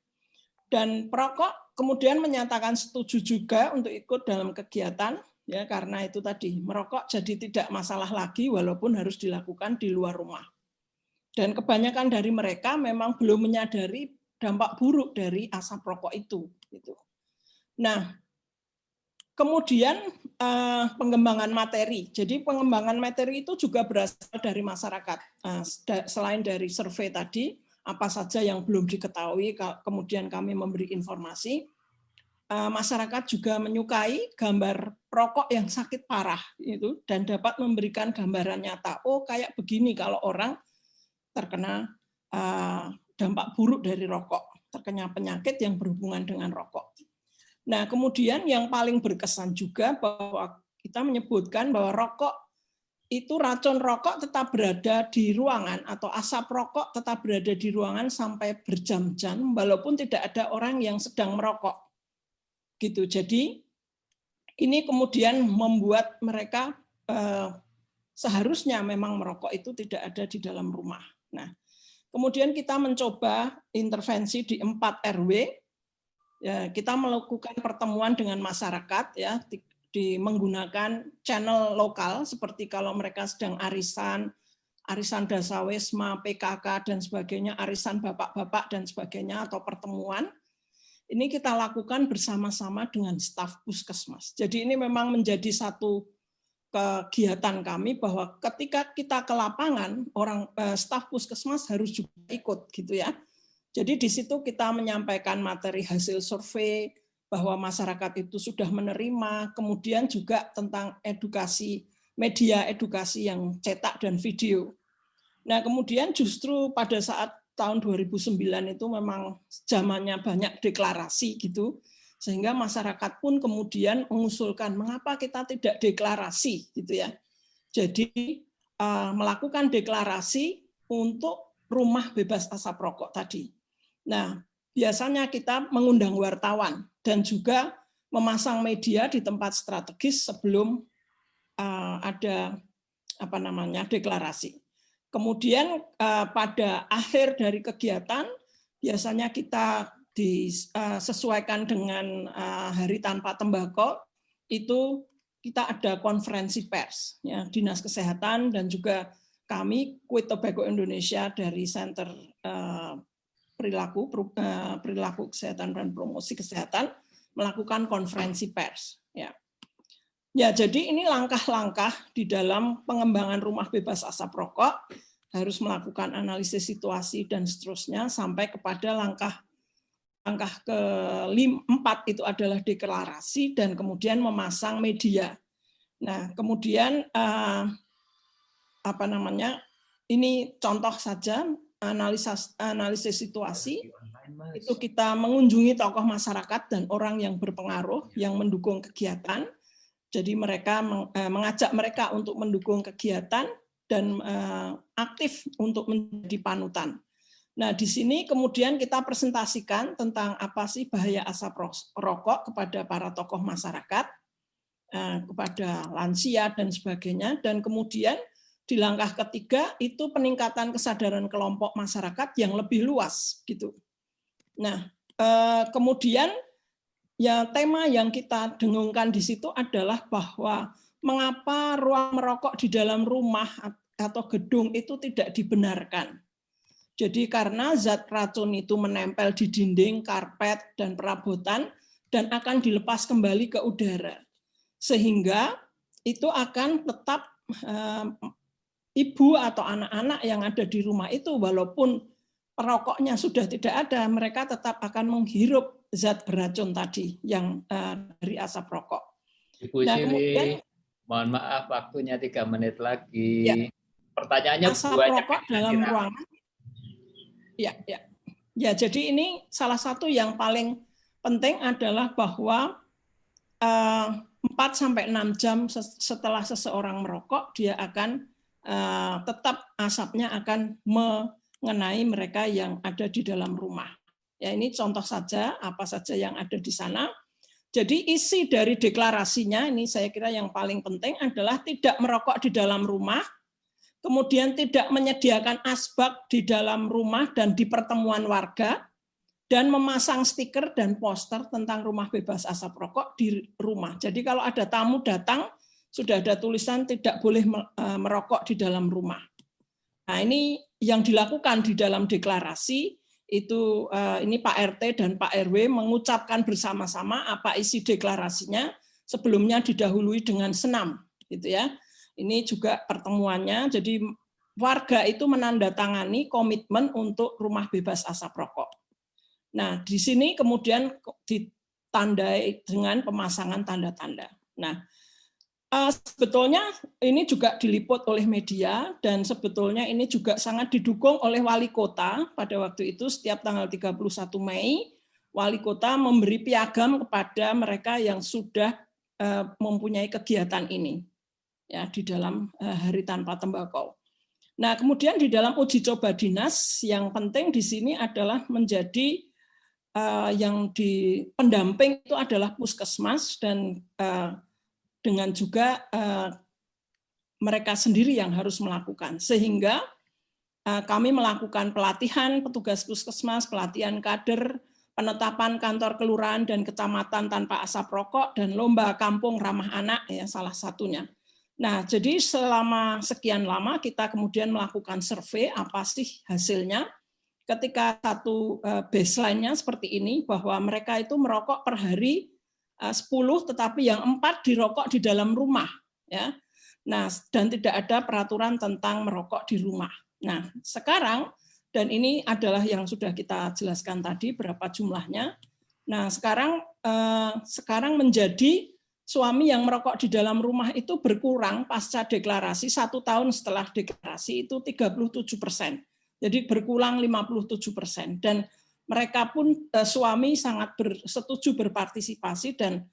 Speaker 8: Dan perokok kemudian menyatakan setuju juga untuk ikut dalam kegiatan. Ya, karena itu tadi merokok jadi tidak masalah lagi walaupun harus dilakukan di luar rumah. Dan kebanyakan dari mereka memang belum menyadari dampak buruk dari asap rokok itu. Gitu. Nah, kemudian pengembangan materi. Jadi pengembangan materi itu juga berasal dari masyarakat. Selain dari survei tadi, apa saja yang belum diketahui, kemudian kami memberi informasi. Masyarakat juga menyukai gambar rokok yang sakit parah itu dan dapat memberikan gambaran nyata. Oh, kayak begini kalau orang terkena dampak buruk dari rokok, terkena penyakit yang berhubungan dengan rokok. Nah, kemudian yang paling berkesan juga bahwa kita menyebutkan bahwa rokok itu, racun rokok tetap berada di ruangan atau asap rokok tetap berada di ruangan sampai berjam-jam walaupun tidak ada orang yang sedang merokok. Gitu. Jadi ini kemudian membuat mereka seharusnya memang merokok itu tidak ada di dalam rumah. Nah, kemudian kita mencoba intervensi di 4 RW. Ya, kita melakukan pertemuan dengan masyarakat ya menggunakan channel lokal seperti kalau mereka sedang arisan Dasawisma, PKK dan sebagainya, arisan bapak-bapak dan sebagainya atau pertemuan. Ini kita lakukan bersama-sama dengan staf puskesmas. Jadi ini memang menjadi satu kegiatan kami bahwa ketika kita ke lapangan, staf puskesmas harus juga ikut gitu ya. Jadi di situ kita menyampaikan materi hasil survei bahwa masyarakat itu sudah menerima, kemudian juga tentang edukasi, media edukasi yang cetak dan video. Nah, kemudian justru pada saat tahun 2009 itu memang zamannya banyak deklarasi gitu, sehingga masyarakat pun kemudian mengusulkan mengapa kita tidak deklarasi gitu ya. Jadi melakukan deklarasi untuk rumah bebas asap rokok tadi. Nah, biasanya kita mengundang wartawan dan juga memasang media di tempat strategis sebelum ada deklarasi. Kemudian pada akhir dari kegiatan biasanya kita disesuaikan dengan Hari Tanpa Tembakau, itu kita ada konferensi pers, ya, Dinas Kesehatan dan juga kami Quit Tobacco Indonesia dari Center Perilaku Kesehatan dan Promosi Kesehatan melakukan konferensi pers. Ya, jadi ini langkah-langkah di dalam pengembangan rumah bebas asap rokok, harus melakukan analisis situasi dan seterusnya sampai kepada langkah keempat itu adalah deklarasi dan kemudian memasang media. Nah, kemudian ini contoh saja analisis situasi. Itu kita mengunjungi tokoh masyarakat dan orang yang berpengaruh yang mendukung kegiatan. Jadi mereka mengajak mereka untuk mendukung kegiatan dan aktif untuk menjadi panutan. Nah, di sini kemudian kita presentasikan tentang apa sih bahaya asap rokok kepada para tokoh masyarakat, kepada lansia dan sebagainya. Dan kemudian di langkah ketiga itu peningkatan kesadaran kelompok masyarakat yang lebih luas gitu. Nah, kemudian ya tema yang kita dengungkan di situ adalah bahwa mengapa ruang merokok di dalam rumah atau gedung itu tidak dibenarkan. Jadi karena zat racun itu menempel di dinding, karpet, dan perabotan dan akan dilepas kembali ke udara. Sehingga itu akan tetap ibu atau anak-anak yang ada di rumah itu walaupun perokoknya sudah tidak ada, mereka tetap akan menghirup zat beracun tadi yang dari asap rokok.
Speaker 3: Ibu Sili, mohon maaf waktunya 3 menit lagi. Ya. Pertanyaannya
Speaker 8: asap rokok dalam ruangan. Ya, jadi ini salah satu yang paling penting adalah bahwa 4-6 jam setelah seseorang merokok, dia akan tetap asapnya akan mengenai mereka yang ada di dalam rumah. Ya, ini contoh saja apa saja yang ada di sana. Jadi isi dari deklarasinya ini saya kira yang paling penting adalah tidak merokok di dalam rumah, kemudian tidak menyediakan asbak di dalam rumah dan di pertemuan warga, dan memasang stiker dan poster tentang rumah bebas asap rokok di rumah. Jadi kalau ada tamu datang, sudah ada tulisan tidak boleh merokok di dalam rumah. Nah, ini yang dilakukan di dalam deklarasi itu ini Pak RT dan Pak RW mengucapkan bersama-sama apa isi deklarasinya, sebelumnya didahului dengan senam gitu ya. Ini juga pertemuannya, jadi warga itu menandatangani komitmen untuk rumah bebas asap rokok. Nah, di sini kemudian ditandai dengan pemasangan tanda-tanda. Nah, sebetulnya ini juga diliput oleh media dan sebetulnya ini juga sangat didukung oleh wali kota. Pada waktu itu setiap tanggal 31 Mei, wali kota memberi piagam kepada mereka yang sudah mempunyai kegiatan ini ya di dalam Hari Tanpa Tembakau. Nah, kemudian di dalam uji coba dinas yang penting di sini adalah menjadi yang di pendamping itu adalah puskesmas dan dengan juga mereka sendiri yang harus melakukan. Sehingga kami melakukan pelatihan petugas puskesmas, pelatihan kader, penetapan kantor kelurahan dan kecamatan tanpa asap rokok, dan lomba kampung ramah anak ya salah satunya. Nah, jadi selama sekian lama kita kemudian melakukan survei apa sih hasilnya. Ketika satu baseline-nya seperti ini, bahwa mereka itu merokok per hari 10, tetapi yang 4 dirokok di dalam rumah, ya. Nah, dan tidak ada peraturan tentang merokok di rumah. Nah, sekarang dan ini adalah yang sudah kita jelaskan tadi berapa jumlahnya. Nah, sekarang menjadi suami yang merokok di dalam rumah itu berkurang pasca deklarasi 1 tahun setelah deklarasi itu 37%. Jadi berkurang 57%. Dan mereka pun suami sangat setuju berpartisipasi dan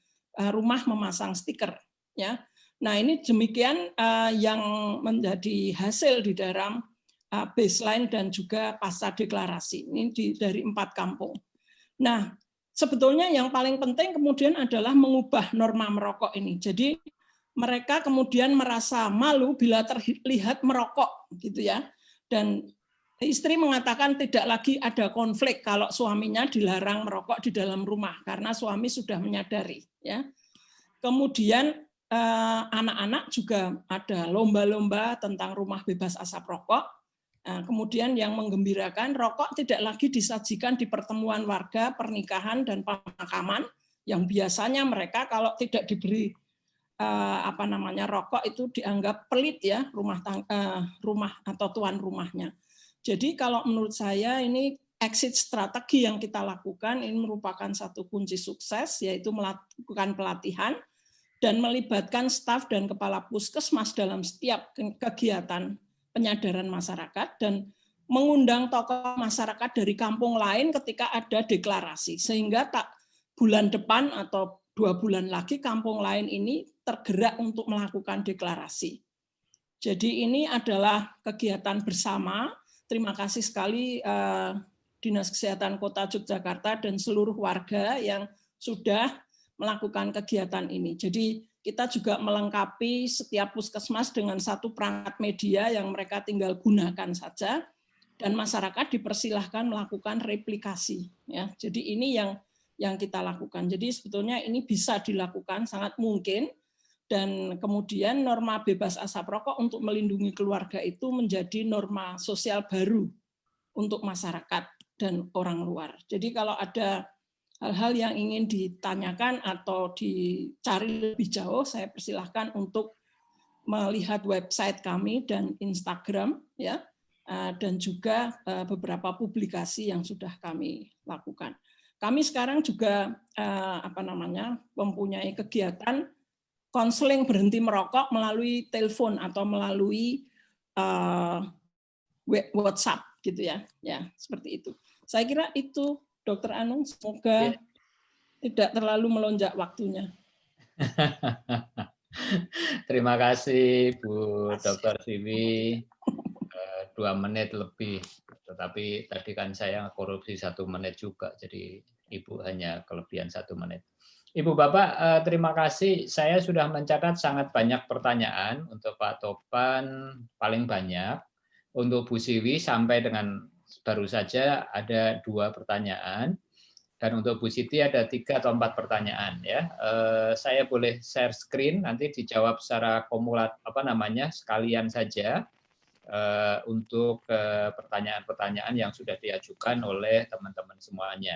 Speaker 8: rumah memasang stiker. Ya, nah ini demikian yang menjadi hasil di dalam baseline dan juga pasca deklarasi. Ini dari 4 kampung. Nah, sebetulnya yang paling penting kemudian adalah mengubah norma merokok ini. Jadi mereka kemudian merasa malu bila terlihat merokok, gitu ya. Dan istri mengatakan tidak lagi ada konflik kalau suaminya dilarang merokok di dalam rumah karena suami sudah menyadari. Ya. Kemudian anak-anak juga ada lomba-lomba tentang rumah bebas asap rokok. Nah, kemudian yang menggembirakan, rokok tidak lagi disajikan di pertemuan warga, pernikahan dan pemakaman yang biasanya mereka kalau tidak diberi rokok itu dianggap pelit ya rumah atau tuan rumahnya. Jadi kalau menurut saya ini exit strategi yang kita lakukan ini merupakan satu kunci sukses, yaitu melakukan pelatihan dan melibatkan staf dan kepala puskesmas dalam setiap kegiatan penyadaran masyarakat dan mengundang tokoh masyarakat dari kampung lain ketika ada deklarasi. Sehingga bulan depan atau 2 bulan lagi kampung lain ini tergerak untuk melakukan deklarasi. Jadi ini adalah kegiatan bersama. Terima kasih sekali Dinas Kesehatan Kota Yogyakarta dan seluruh warga yang sudah melakukan kegiatan ini. Jadi kita juga melengkapi setiap puskesmas dengan satu perangkat media yang mereka tinggal gunakan saja dan masyarakat dipersilahkan melakukan replikasi. Ya, jadi ini yang kita lakukan. Jadi sebetulnya ini bisa dilakukan sangat mungkin. Dan kemudian norma bebas asap rokok untuk melindungi keluarga itu menjadi norma sosial baru untuk masyarakat dan orang luar. Jadi kalau ada hal-hal yang ingin ditanyakan atau dicari lebih jauh, saya persilahkan untuk melihat website kami dan Instagram, ya, dan juga beberapa publikasi yang sudah kami lakukan. Kami sekarang juga mempunyai kegiatan konseling berhenti merokok melalui telepon atau melalui WhatsApp gitu ya. Ya, seperti itu. Saya kira itu Dr. Anung, semoga tidak terlalu melonjak waktunya.
Speaker 3: Terima kasih Bu Dr. Siwi. 2 menit lebih, tetapi tadi kan saya korupsi 1 menit juga, jadi Ibu hanya kelebihan 1 menit. Ibu Bapak, terima kasih. Saya sudah mencatat sangat banyak pertanyaan. Untuk Pak Topan paling banyak. Untuk Bu Siwi sampai dengan baru saja ada 2 pertanyaan. Dan untuk Bu Siti ada 3 atau 4 pertanyaan. Ya, saya boleh share screen nanti dijawab secara sekalian saja untuk pertanyaan-pertanyaan yang sudah diajukan oleh teman-teman semuanya.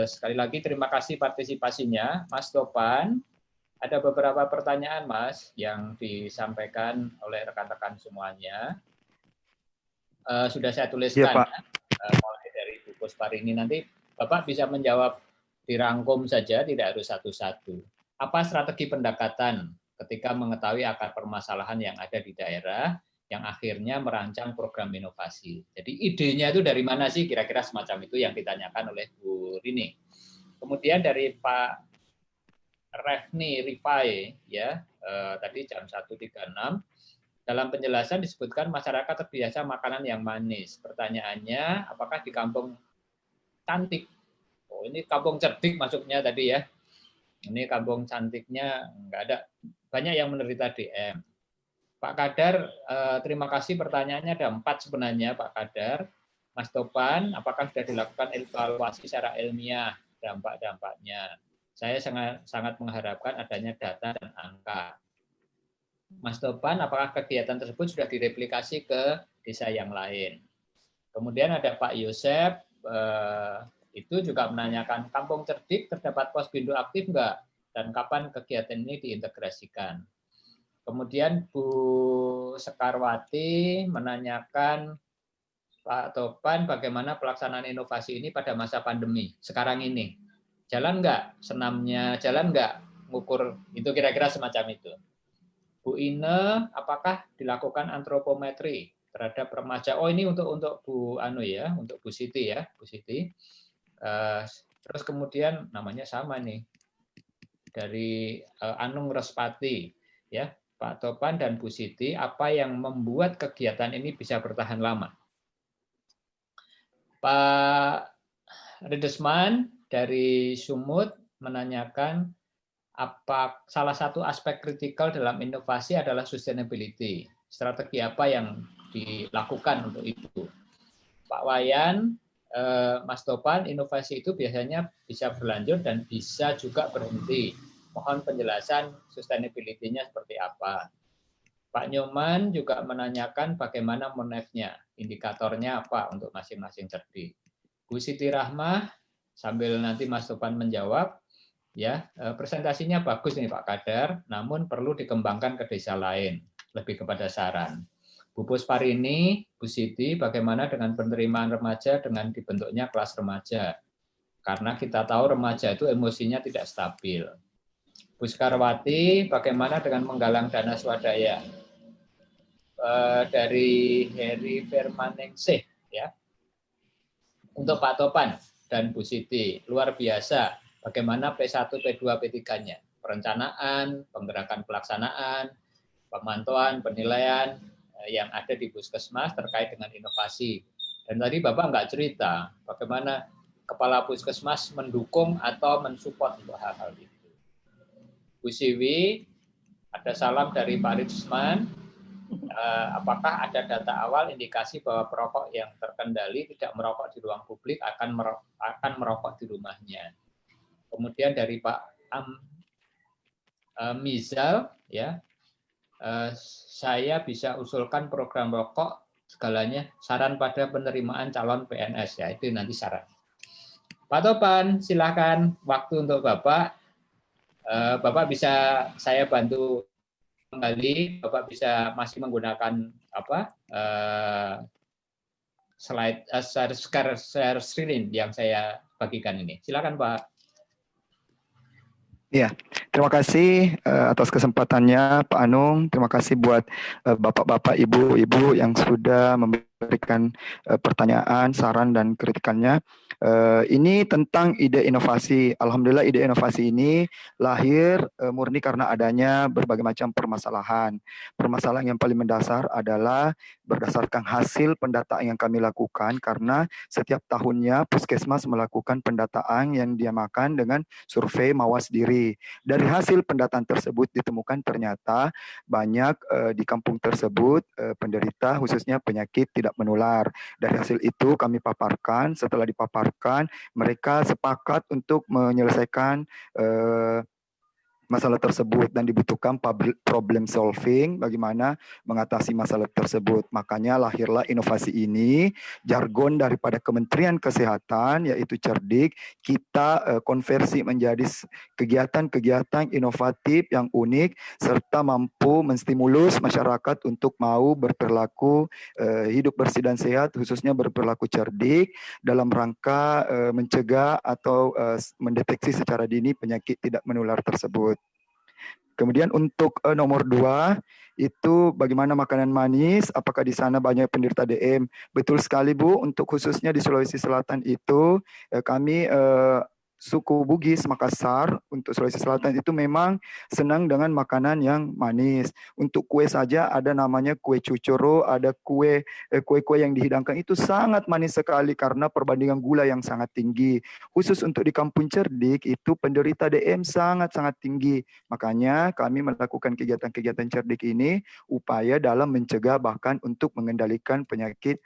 Speaker 3: Sekali lagi terima kasih partisipasinya, Mas Topan. Ada beberapa pertanyaan, Mas, yang disampaikan oleh rekan-rekan semuanya. Sudah saya tuliskan,
Speaker 4: Pak.
Speaker 3: Mulai dari Bu Pusparini. Nanti Bapak bisa menjawab dirangkum saja, tidak harus satu-satu. Apa strategi pendekatan ketika mengetahui akar permasalahan yang ada di daerah, yang akhirnya merancang program inovasi? Jadi idenya itu dari mana sih? Kira-kira semacam itu yang ditanyakan oleh Bu Rini. Kemudian dari Pak Refni Rifai, ya, tadi jam 1.36, dalam penjelasan disebutkan masyarakat terbiasa makanan yang manis. Pertanyaannya, apakah di kampung cantik? Oh, ini kampung cerdik masuknya tadi ya. Ini kampung cantiknya nggak ada. Banyak yang menderita DM. Pak Kadar, terima kasih pertanyaannya ada 4 sebenarnya Pak Kadar. Mas Topan, apakah sudah dilakukan evaluasi secara ilmiah dampak-dampaknya? Saya sangat mengharapkan adanya data dan angka. Mas Topan, apakah kegiatan tersebut sudah direplikasi ke desa yang lain? Kemudian ada Pak Yosep, itu juga menanyakan, kampung cerdik terdapat Posbindu aktif enggak? Dan kapan kegiatan ini diintegrasikan? Kemudian Bu Sekarwati menanyakan, Pak Topan, bagaimana pelaksanaan inovasi ini pada masa pandemi sekarang ini? Jalan enggak senamnya, jalan enggak ngukur, itu kira-kira semacam itu. Bu Ine, apakah dilakukan antropometri terhadap remaja? Oh, ini untuk Bu Anu ya, untuk Bu Siti ya, Bu Siti. Terus kemudian namanya sama nih, dari Anung Respati ya, Pak Topan dan Bu Siti, apa yang membuat kegiatan ini bisa bertahan lama? Pak Redesman dari Sumut menanyakan, apa salah satu aspek kritikal dalam inovasi adalah sustainability. Strategi apa yang dilakukan untuk itu? Pak Wayan, Mas Topan, inovasi itu biasanya bisa berlanjut dan bisa juga berhenti. Mohon penjelasan sustainability-nya seperti apa. Pak Nyoman juga menanyakan bagaimana monef-nya, indikatornya apa untuk masing-masing cerdik. Bu Siti Rahmah, sambil nanti Mas Topan menjawab, ya, presentasinya bagus nih Pak Kadar, namun perlu dikembangkan ke desa lain, lebih kepada saran. Bu Pusparini, Bu Siti, bagaimana dengan penerimaan remaja dengan dibentuknya kelas remaja? Karena kita tahu remaja itu emosinya tidak stabil. Bu Sekarwati, bagaimana dengan menggalang dana swadaya? Dari Heri Firmaningsih, ya. Untuk Pak Topan dan Bu Siti, luar biasa. Bagaimana P1, P2, P3-nya? Perencanaan, penggerakan pelaksanaan, pemantauan, penilaian yang ada di Puskesmas terkait dengan inovasi. Dan tadi Bapak nggak cerita bagaimana Kepala Puskesmas mendukung atau mensupport untuk hal-hal itu. Bu Siwi, ada salam dari Pak Rizman. Apakah ada data awal indikasi bahwa perokok yang terkendali tidak merokok di ruang publik akan merokok di rumahnya? Kemudian dari Pak Mizal, ya, saya bisa usulkan program rokok segalanya, saran pada penerimaan calon PNS, ya itu nanti saran. Pak Topan, silakan waktu untuk Bapak. Bapak bisa saya bantu kembali, Bapak bisa masih menggunakan apa slide share screen yang saya bagikan ini. Silakan Pak.
Speaker 4: Ya, terima kasih atas kesempatannya Pak Anung. Terima kasih buat bapak-bapak, ibu-ibu yang sudah memberikan pertanyaan, saran, dan kritikannya. Ini tentang ide inovasi. Alhamdulillah ide inovasi ini lahir murni karena adanya berbagai macam permasalahan. Permasalahan yang paling mendasar adalah berdasarkan hasil pendataan yang kami lakukan, karena setiap tahunnya Puskesmas melakukan pendataan yang dinamakan dengan survei mawas diri. Dari hasil pendataan tersebut ditemukan ternyata banyak di kampung tersebut penderita khususnya penyakit tidak menular. Dari hasil itu kami paparkan, setelah dipaparkan mereka sepakat untuk menyelesaikan masalah tersebut dan dibutuhkan problem solving bagaimana mengatasi masalah tersebut. Makanya lahirlah inovasi ini, jargon daripada Kementerian Kesehatan yaitu Cerdik, kita konversi menjadi kegiatan-kegiatan inovatif yang unik serta mampu menstimulus masyarakat untuk mau berperilaku hidup bersih dan sehat, khususnya berperilaku cerdik dalam rangka mencegah atau mendeteksi secara dini penyakit tidak menular tersebut. Kemudian untuk nomor 2 itu bagaimana makanan manis, apakah di sana banyak penderita DM? Betul sekali Bu, untuk khususnya di Sulawesi Selatan itu kami suku Bugis Makassar untuk Sulawesi Selatan itu memang senang dengan makanan yang manis. Untuk kue saja ada namanya kue cucuro, ada kue-kue yang dihidangkan itu sangat manis sekali karena perbandingan gula yang sangat tinggi. Khusus untuk di Kampung Cerdik itu penderita DM sangat-sangat tinggi. Makanya kami melakukan kegiatan-kegiatan cerdik ini upaya dalam mencegah bahkan untuk mengendalikan penyakit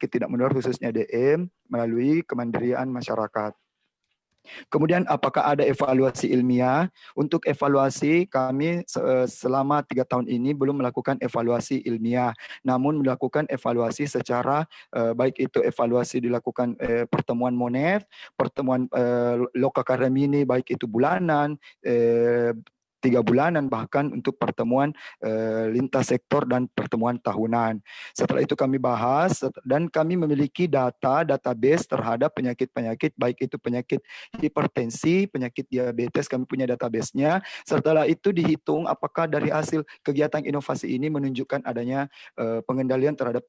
Speaker 4: tidak menular khususnya DM melalui kemandirian masyarakat. Kemudian apakah ada evaluasi ilmiah? Untuk evaluasi kami selama 3 tahun ini belum melakukan evaluasi ilmiah, namun melakukan evaluasi secara baik itu evaluasi dilakukan pertemuan MONEF, pertemuan Lokakaremini baik itu bulanan, 3 bulanan, bahkan untuk pertemuan lintas sektor dan pertemuan tahunan. Setelah itu kami bahas dan kami memiliki database terhadap penyakit-penyakit baik itu penyakit hipertensi, penyakit diabetes, kami punya database-nya. Setelah itu dihitung apakah dari hasil kegiatan inovasi ini menunjukkan adanya pengendalian terhadap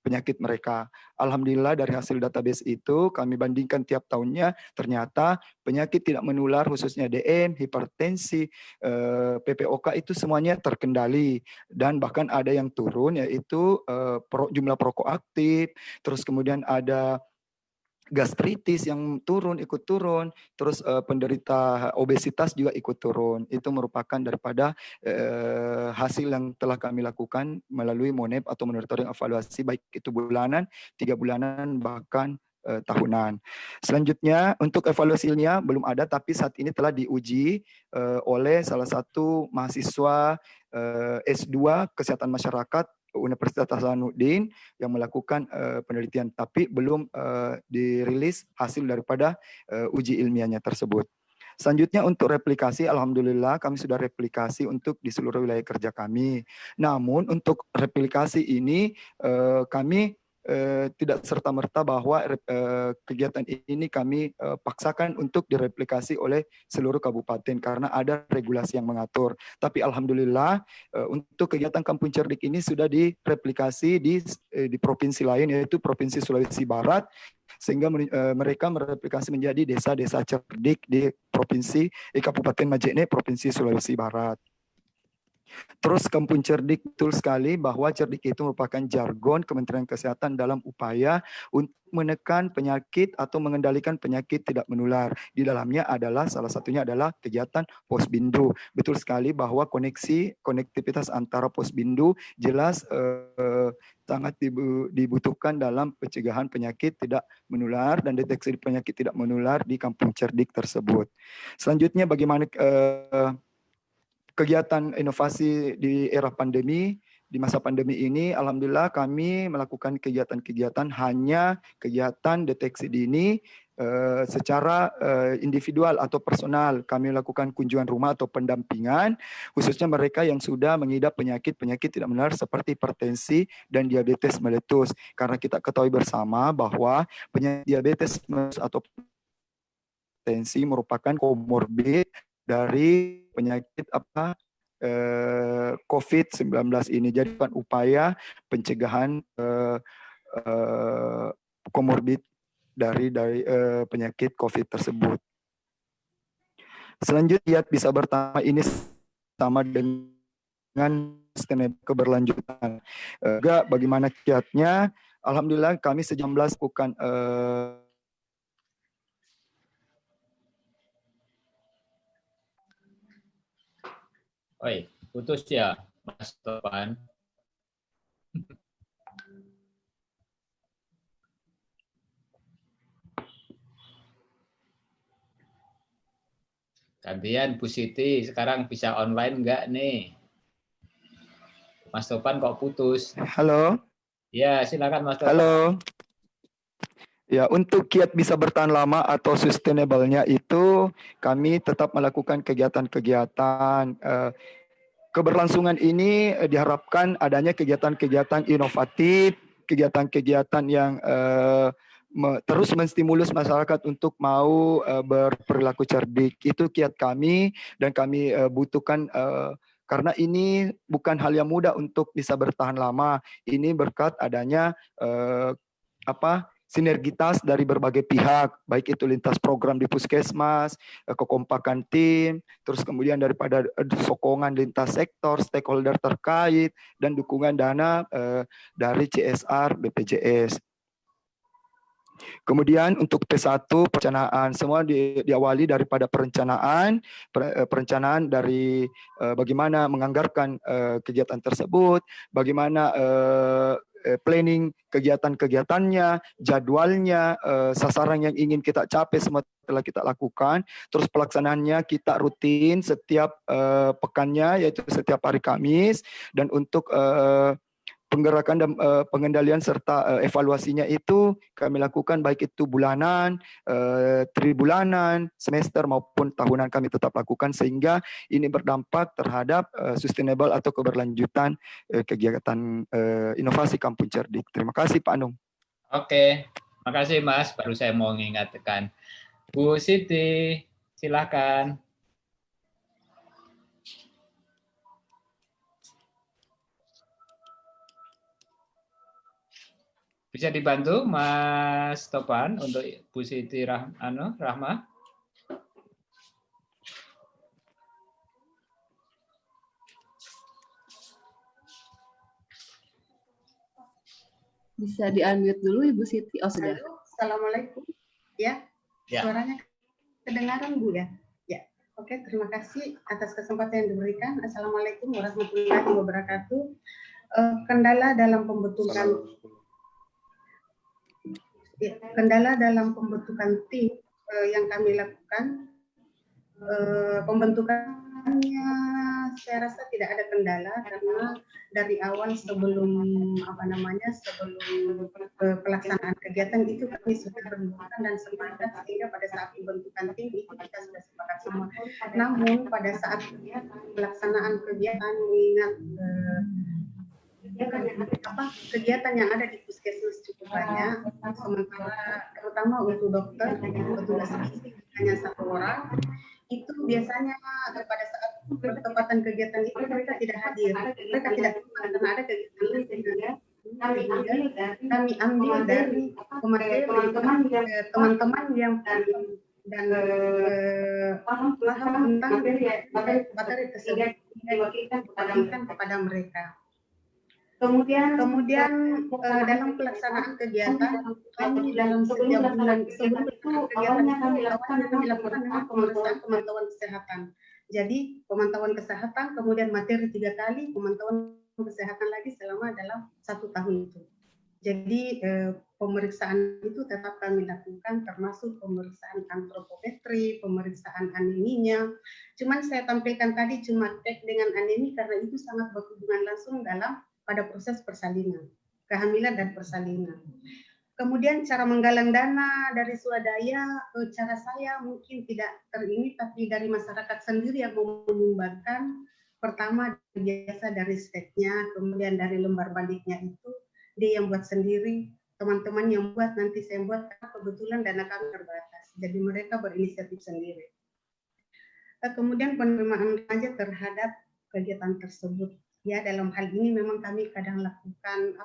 Speaker 4: penyakit mereka. Alhamdulillah dari hasil database itu kami bandingkan tiap tahunnya, ternyata penyakit tidak menular khususnya DM, hipertensi, PPOK itu semuanya terkendali dan bahkan ada yang turun yaitu jumlah perokok aktif, terus kemudian ada gastritis yang ikut turun, terus penderita obesitas juga ikut turun. Itu merupakan daripada hasil yang telah kami lakukan melalui MONEP atau monitoring evaluasi baik itu bulanan, 3 bulanan, bahkan tahunan. Selanjutnya untuk evaluasi ilmiah belum ada, tapi saat ini telah diuji oleh salah satu mahasiswa S2 Kesehatan Masyarakat Universitas Hasanuddin yang melakukan penelitian, tapi belum dirilis hasil daripada uji ilmiahnya tersebut. Selanjutnya untuk replikasi, alhamdulillah kami sudah replikasi untuk di seluruh wilayah kerja kami. Namun untuk replikasi ini kami tidak serta-merta bahwa kegiatan ini kami paksakan untuk direplikasi oleh seluruh kabupaten karena ada regulasi yang mengatur. Tapi alhamdulillah untuk kegiatan Kampung Cerdik ini sudah direplikasi di provinsi lain yaitu Provinsi Sulawesi Barat sehingga mereka mereplikasi menjadi desa-desa cerdik di Kabupaten Majene, Provinsi Sulawesi Barat. Terus Kampung Cerdik, betul sekali bahwa cerdik itu merupakan jargon Kementerian Kesehatan dalam upaya untuk menekan penyakit atau mengendalikan penyakit tidak menular. Di dalamnya adalah salah satunya adalah kegiatan Posbindu. Betul sekali bahwa konektivitas antara Posbindu jelas sangat dibutuhkan dalam pencegahan penyakit tidak menular dan deteksi penyakit tidak menular di Kampung Cerdik tersebut. Selanjutnya bagaimana kegiatan inovasi di era pandemi, di masa pandemi ini, alhamdulillah kami melakukan kegiatan-kegiatan hanya kegiatan deteksi dini secara individual atau personal. Kami lakukan kunjungan rumah atau pendampingan, khususnya mereka yang sudah mengidap penyakit-penyakit tidak menular seperti hipertensi dan diabetes meletus. Karena kita ketahui bersama bahwa penyakit diabetes atau hipertensi merupakan komorbid dari penyakit COVID-19 ini. Jadi kan upaya pencegahan komorbid dari penyakit COVID tersebut. Selanjutnya bisa bertambah ini sama dengan sustainable keberlanjutan. Juga bagaimana kiatnya? Alhamdulillah kami sejam lakukan
Speaker 3: Oi, putus ya, Mas Topan. Gantian Bu Siti, sekarang bisa online nggak nih? Mas Topan kok putus?
Speaker 4: Halo,
Speaker 3: Ya, silakan Mas Topan.
Speaker 4: halo. Ya, untuk kiat bisa bertahan lama atau sustainable-nya itu kami tetap melakukan kegiatan-kegiatan. Keberlangsungan ini diharapkan adanya kegiatan-kegiatan inovatif, kegiatan-kegiatan yang terus menstimulus masyarakat untuk mau berperilaku cerdik. Itu kiat kami dan kami butuhkan karena ini bukan hal yang mudah untuk bisa bertahan lama. Ini berkat adanya sinergitas dari berbagai pihak, baik itu lintas program di puskesmas, kekompakan tim, terus kemudian daripada sokongan lintas sektor, stakeholder terkait, dan dukungan dana dari CSR BPJS. Kemudian untuk P1 perencanaan, semua diawali daripada perencanaan dari bagaimana menganggarkan kegiatan tersebut, bagaimana planning kegiatan-kegiatannya, jadwalnya, sasaran yang ingin kita capai semua telah kita lakukan. Terus pelaksanaannya kita rutin setiap pekannya, yaitu setiap hari Kamis, dan untuk penggerakan dan pengendalian serta evaluasinya itu kami lakukan baik itu bulanan, tribulanan, semester maupun tahunan kami tetap lakukan sehingga ini berdampak terhadap sustainable atau keberlanjutan kegiatan inovasi Kampung Cerdik. Terima kasih Pak Anung.
Speaker 3: Oke, makasih Mas. Baru saya mau mengingatkan. Bu Siti, silakan. Bisa dibantu Mas Topan untuk Bu Siti Rahma?
Speaker 6: Bisa di-unmute dulu Ibu Siti. Oh, sudah.
Speaker 5: Halo, Assalamualaikum. Ya, suaranya kedengaran Bu ya? Ya, oke, terima kasih atas kesempatan yang diberikan. Assalamualaikum warahmatullahi wabarakatuh. Kendala dalam pembentukan tim yang kami lakukan, pembentukannya saya rasa tidak ada kendala karena dari awal sebelum pelaksanaan kegiatan itu kami sudah berbuka dan sepakat sehingga pada saat pembentukan tim itu kita sudah sepakat semua. Namun pada saat pelaksanaan kegiatan mengingat kegiatan yang ada di puskesmas cukup banyak, sementara terutama untuk dokter petugas fisik hanya 1 orang, itu biasanya pada saat pertempatan kegiatan itu mereka tidak hadir, mereka tidak karena ada kegiatan lain sehingga kami ambil dari teman-teman yang dan paham tentang materi tersebut diwakilkan kepada mereka. Kemudian dalam pelaksanaan kegiatan kami dalam setiap bulan sebelum kegiatan kami lakukan dengan pemeriksaan pemantauan kesehatan. Jadi pemantauan kesehatan kemudian materi 3 kali, pemantauan kesehatan lagi selama dalam 1 tahun itu. Jadi pemeriksaan itu tetap kami lakukan termasuk pemeriksaan antropometri, pemeriksaan aneminya. Cuman saya tampilkan tadi cuma cek dengan anemi karena itu sangat berhubungan langsung pada proses persalinan, kehamilan dan persalinan. Kemudian cara menggalang dana dari swadaya, cara saya mungkin tidak terini, tapi dari masyarakat sendiri yang mau menyumbangkan. Pertama biasa dari steknya, kemudian dari lembar bandiknya itu dia yang buat sendiri, teman-teman yang buat, nanti saya buat, kebetulan dana kami terbatas, jadi mereka berinisiatif sendiri. Kemudian penerimaan remaja terhadap kegiatan tersebut. Ya, dalam hal ini memang kami kadang lakukan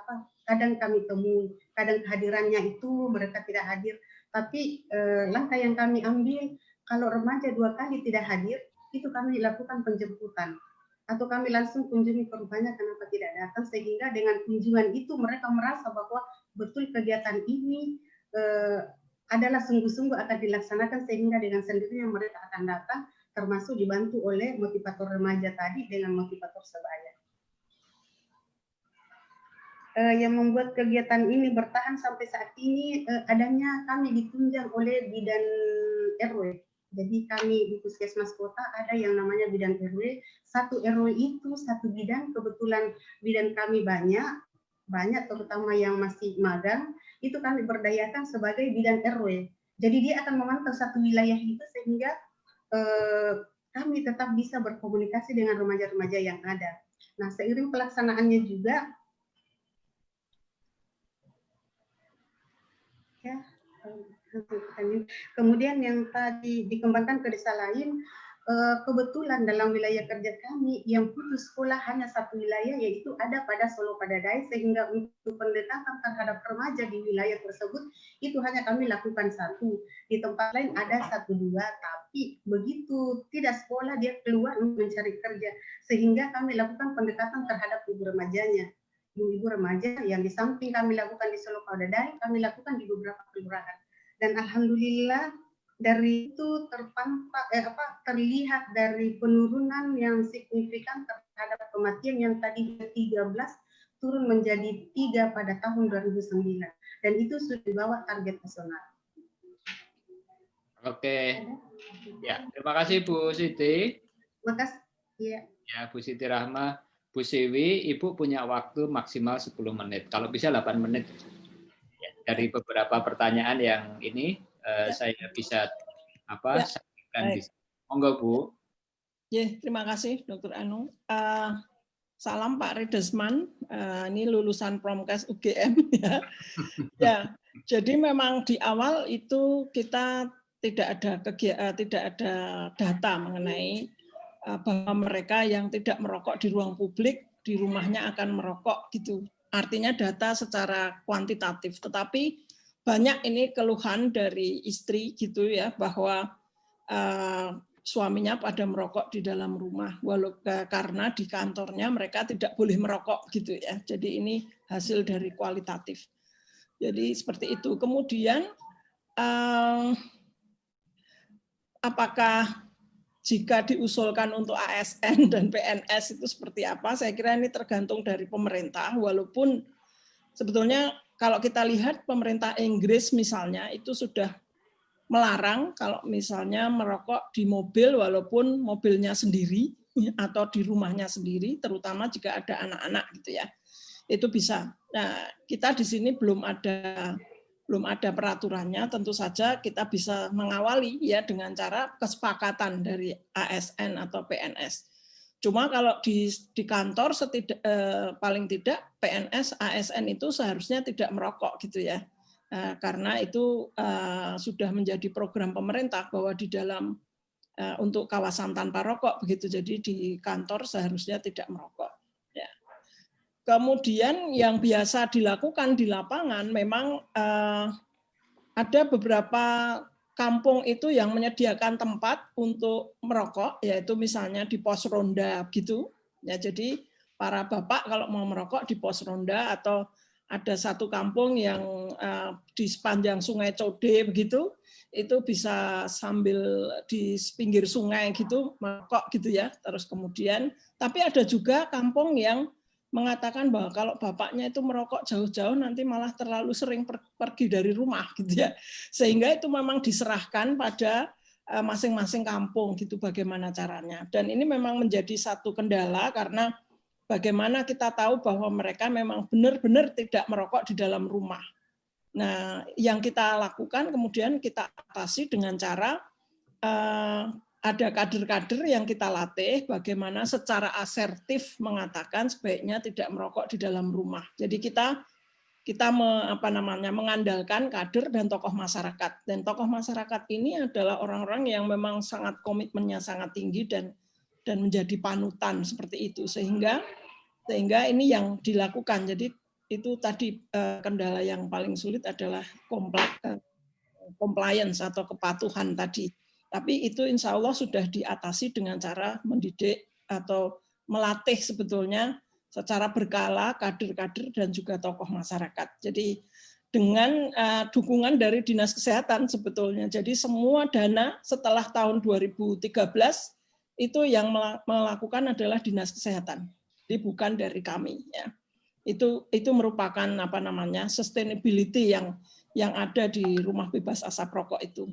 Speaker 5: kadang kami temui, kadang kehadirannya itu mereka tidak hadir, tapi langkah yang kami ambil kalau remaja 2 kali tidak hadir itu kami lakukan penjemputan atau kami langsung kunjungi ke rumahnya kenapa tidak datang, sehingga dengan kunjungan itu mereka merasa bahwa betul kegiatan ini adalah sungguh-sungguh akan dilaksanakan, sehingga dengan sendirinya mereka akan datang, termasuk dibantu oleh motivator remaja tadi dengan motivator sebaya. Yang membuat kegiatan ini bertahan sampai saat ini adanya kami ditunjang oleh bidan RW. Jadi kami di Puskesmas Kota ada yang namanya bidan RW. Satu RW itu satu bidan, kebetulan bidan kami banyak terutama yang masih magang, itu kami berdayakan sebagai bidan RW. Jadi dia akan memantau satu wilayah itu sehingga kami tetap bisa berkomunikasi dengan remaja-remaja yang ada. Nah, seiring pelaksanaannya juga, ya, kemudian yang tadi dikembangkan ke desa lain, kebetulan dalam wilayah kerja kami yang putus sekolah hanya satu wilayah, yaitu ada pada Solo Padadai, sehingga untuk pendekatan terhadap remaja di wilayah tersebut itu hanya kami lakukan satu. Di tempat lain ada 1-2, tapi begitu tidak sekolah dia keluar mencari kerja, sehingga kami lakukan pendekatan terhadap ibu remajanya. Ibu-ibu remaja yang di samping kami lakukan di Solo Padadai, kami lakukan di beberapa kelurahan. Dan alhamdulillah dari itu terlihat dari penurunan yang signifikan terhadap kematian yang tadi 13 turun menjadi 3 pada tahun 2009, dan itu sudah di bawah target nasional.
Speaker 3: Oke, ya terima kasih Bu Siti.
Speaker 5: Makasih. Ya.
Speaker 3: Ya Bu Siti Rahma, Bu Siwi, Ibu punya waktu maksimal 10 menit, kalau bisa 8 menit. Ya, dari beberapa pertanyaan yang ini saya bisa sampaikan di sini. Monggo Bu.
Speaker 8: Ya, terima kasih Dr. Anu. Salam Pak Redesman, ini lulusan Promkes UGM ya. Ya, jadi memang di awal itu kita tidak ada data mengenai bahwa mereka yang tidak merokok di ruang publik di rumahnya akan merokok gitu. Artinya data secara kuantitatif, tetapi banyak ini keluhan dari istri gitu ya, bahwa suaminya pada merokok di dalam rumah, karena di kantornya mereka tidak boleh merokok gitu ya. Jadi ini hasil dari kualitatif. Jadi seperti itu. Kemudian apakah jika diusulkan untuk ASN dan PNS itu seperti apa? Saya kira ini tergantung dari pemerintah, walaupun sebetulnya kalau kita lihat pemerintah Inggris misalnya itu sudah melarang kalau misalnya merokok di mobil walaupun mobilnya sendiri atau di rumahnya sendiri, terutama jika ada anak-anak gitu ya. Itu bisa. Nah, kita di sini belum ada peraturannya, tentu saja kita bisa mengawali ya dengan cara kesepakatan dari ASN atau PNS. Cuma kalau di kantor paling tidak PNS, ASN itu seharusnya tidak merokok gitu ya, karena itu sudah menjadi program pemerintah bahwa di dalam untuk kawasan tanpa rokok begitu, jadi di kantor seharusnya tidak merokok. Ya. Kemudian yang biasa dilakukan di lapangan memang ada beberapa kampung itu yang menyediakan tempat untuk merokok, yaitu misalnya di pos ronda gitu. Ya, jadi para bapak kalau mau merokok di pos ronda, atau ada satu kampung yang di sepanjang Sungai Code begitu, itu bisa sambil di pinggir sungai gitu merokok gitu ya. Terus kemudian, tapi ada juga kampung yang mengatakan bahwa kalau bapaknya itu merokok jauh-jauh nanti malah terlalu sering pergi dari rumah gitu ya, sehingga itu memang diserahkan pada masing-masing kampung gitu bagaimana caranya. Dan ini memang menjadi satu kendala karena bagaimana kita tahu bahwa mereka memang benar-benar tidak merokok di dalam rumah. Nah, yang kita lakukan kemudian kita atasi dengan cara ada kader-kader yang kita latih bagaimana secara asertif mengatakan sebaiknya tidak merokok di dalam rumah. Jadi kita mengandalkan kader dan tokoh masyarakat. Dan tokoh masyarakat ini adalah orang-orang yang memang sangat komitmennya sangat tinggi dan menjadi panutan seperti itu, sehingga ini yang dilakukan. Jadi itu tadi kendala yang paling sulit adalah compliance atau kepatuhan tadi. Tapi itu insya Allah sudah diatasi dengan cara mendidik atau melatih sebetulnya secara berkala kader-kader dan juga tokoh masyarakat. Jadi dengan dukungan dari Dinas Kesehatan sebetulnya. Jadi semua dana setelah tahun 2013 itu yang melakukan adalah Dinas Kesehatan. Jadi bukan dari kami ya. Itu merupakan sustainability yang ada di rumah bebas asap rokok itu.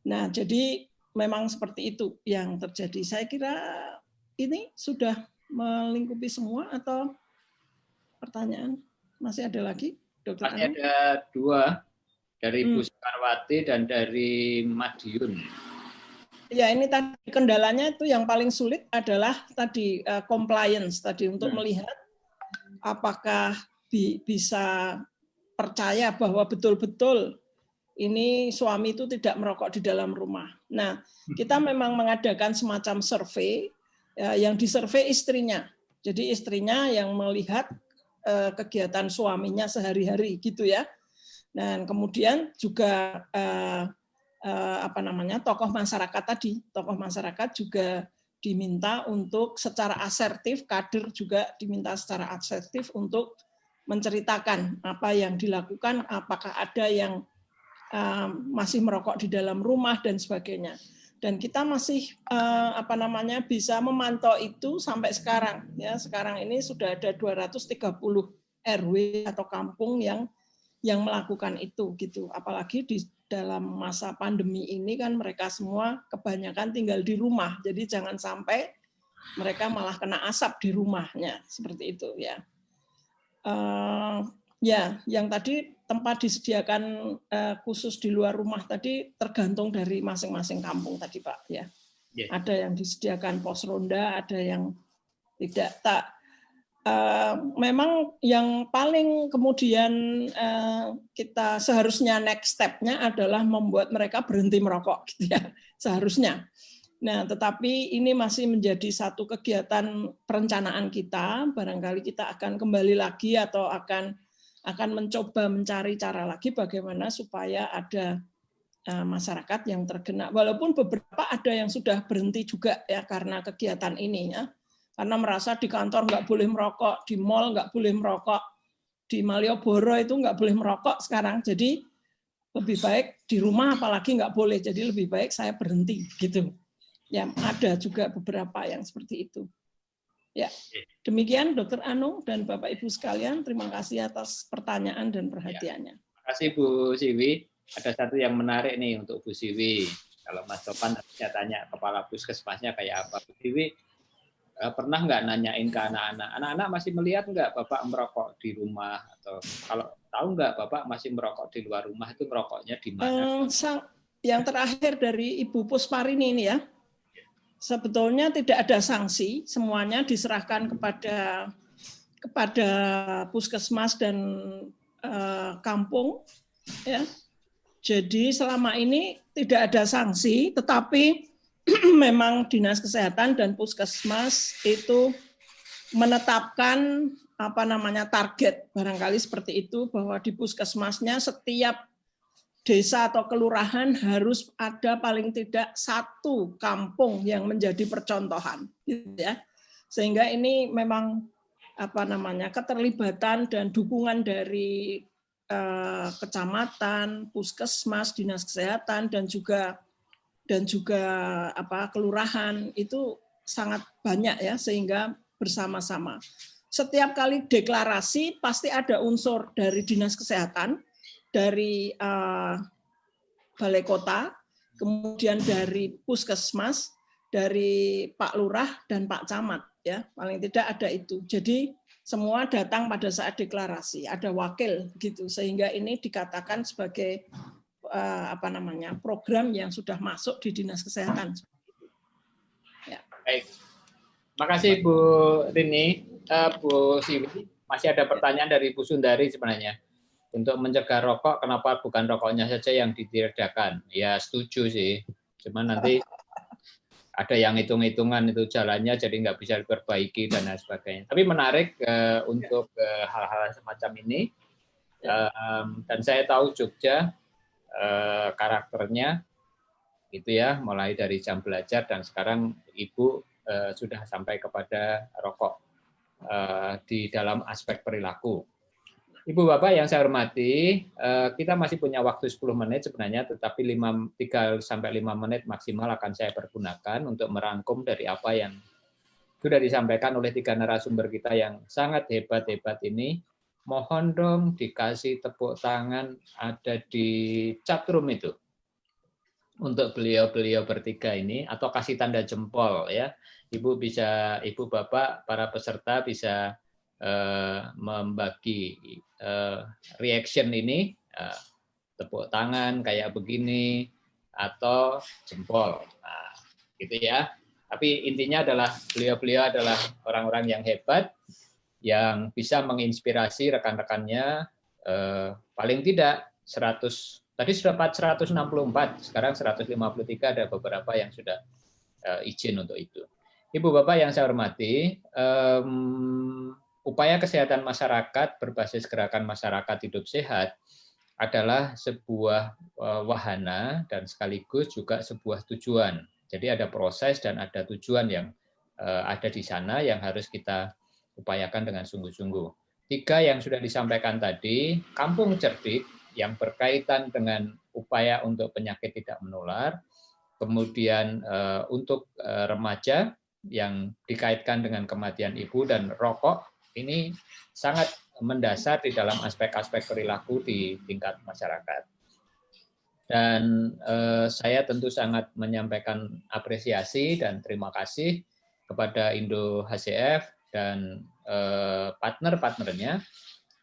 Speaker 8: Nah, jadi memang seperti itu yang terjadi. Saya kira ini sudah melingkupi semua atau pertanyaan masih ada lagi, Dokter
Speaker 3: Masih
Speaker 8: Anu?
Speaker 3: ada 2 dari Bu Soekarwati dan dari Madiun.
Speaker 8: Ya, ini tadi kendalanya itu yang paling sulit adalah tadi compliance tadi untuk melihat apakah bisa percaya bahwa betul-betul ini suami itu tidak merokok di dalam rumah. Nah, kita memang mengadakan semacam survei yang disurvei istrinya. Jadi istrinya yang melihat kegiatan suaminya sehari-hari gitu ya. Dan kemudian juga tokoh masyarakat tadi, tokoh masyarakat juga diminta untuk secara asertif, kader juga diminta secara asertif untuk menceritakan apa yang dilakukan, apakah ada yang masih merokok di dalam rumah dan sebagainya. Dan kita masih bisa memantau itu sampai sekarang. Ya, sekarang ini sudah ada 230 RW atau kampung yang melakukan itu gitu. Apalagi di dalam masa pandemi ini kan mereka semua kebanyakan tinggal di rumah. Jadi jangan sampai mereka malah kena asap di rumahnya seperti itu ya. Ya, yang tadi tempat disediakan khusus di luar rumah tadi tergantung dari masing-masing kampung tadi Pak ya. Yeah. Ada yang disediakan pos ronda, ada yang tidak. Memang yang paling kemudian kita seharusnya next step-nya adalah membuat mereka berhenti merokok gitu ya, seharusnya. Nah, tetapi ini masih menjadi satu kegiatan perencanaan kita, barangkali kita akan kembali lagi atau akan mencoba mencari cara lagi bagaimana supaya ada masyarakat yang terkena, walaupun beberapa ada yang sudah berhenti juga ya karena kegiatan ini ya. Karena merasa di kantor nggak boleh merokok, di mall nggak boleh merokok, di Malioboro itu nggak boleh merokok sekarang. Jadi lebih baik di rumah apalagi nggak boleh. Jadi lebih baik saya berhenti gitu. Ya ada juga beberapa yang seperti itu. Ya demikian Dokter Anu dan Bapak Ibu sekalian. Terima kasih atas pertanyaan dan perhatiannya.
Speaker 3: Terima kasih Bu Siwi. Ada satu yang menarik nih untuk Bu Siwi. Kalau Mas Topan saya tanya kepala puskesmasnya kayak apa, Bu Siwi. Pernah nggak nanyain ke anak-anak, anak-anak masih melihat nggak Bapak merokok di rumah, atau kalau tahu nggak Bapak masih merokok di luar rumah, itu merokoknya di mana?
Speaker 8: Yang terakhir dari Ibu Pusparini ini ya, sebetulnya tidak ada sanksi, semuanya diserahkan kepada puskesmas dan kampung, ya. Jadi selama ini tidak ada sanksi, tetapi memang Dinas Kesehatan dan Puskesmas itu menetapkan target barangkali seperti itu, bahwa di puskesmasnya setiap desa atau kelurahan harus ada paling tidak 1 kampung yang menjadi percontohan gitu ya. Sehingga ini memang keterlibatan dan dukungan dari kecamatan, puskesmas, dinas kesehatan dan juga kelurahan itu sangat banyak ya, sehingga bersama-sama. Setiap kali deklarasi pasti ada unsur dari dinas kesehatan, dari balai kota, kemudian dari puskesmas, dari Pak Lurah dan Pak Camat ya, paling tidak ada itu. Jadi semua datang pada saat deklarasi, ada wakil gitu, sehingga ini dikatakan sebagai program yang sudah masuk di Dinas Kesehatan.
Speaker 3: Ya. Baik. Makasih Bu Rini, Bu Siwi. Masih ada pertanyaan dari Bu Sundari sebenarnya. Untuk mencegah rokok, kenapa bukan rokoknya saja yang ditiadakan? Ya setuju sih. Cuman nanti ada yang hitung-hitungan itu jalannya jadi nggak bisa diperbaiki dan lain sebagainya. Tapi menarik untuk hal-hal semacam ini. Dan saya tahu Jogja karakternya gitu ya, mulai dari jam belajar dan sekarang Ibu sudah sampai kepada rokok di dalam aspek perilaku. Ibu Bapak yang saya hormati, kita masih punya waktu 10 menit sebenarnya, tetapi 3-5 menit maksimal akan saya pergunakan untuk merangkum dari apa yang sudah disampaikan oleh 3 narasumber kita yang sangat hebat-hebat ini. Mohon dong dikasih tepuk tangan ada di chatroom itu. untuk beliau-beliau bertiga ini, atau kasih tanda jempol ya. Ibu Bapak, para peserta bisa membagi reaction ini, tepuk tangan kayak begini atau jempol. Nah, gitu ya. Tapi intinya adalah beliau-beliau adalah orang-orang yang hebat yang bisa menginspirasi rekan-rekannya, paling tidak 100, tadi sudah 164, sekarang 153, ada beberapa yang sudah izin untuk itu. Ibu Bapak yang saya hormati, upaya kesehatan masyarakat berbasis gerakan masyarakat hidup sehat adalah sebuah wahana dan sekaligus juga sebuah tujuan. Jadi ada proses dan ada tujuan yang ada di sana yang harus kita upayakan dengan sungguh-sungguh. 3 yang sudah disampaikan tadi, kampung cerdik yang berkaitan dengan upaya untuk penyakit tidak menular, kemudian untuk remaja yang dikaitkan dengan kematian ibu, dan rokok, ini sangat mendasar di dalam aspek-aspek perilaku di tingkat masyarakat. Dan saya tentu sangat menyampaikan apresiasi dan terima kasih kepada Indo HCF dan partner-partnernya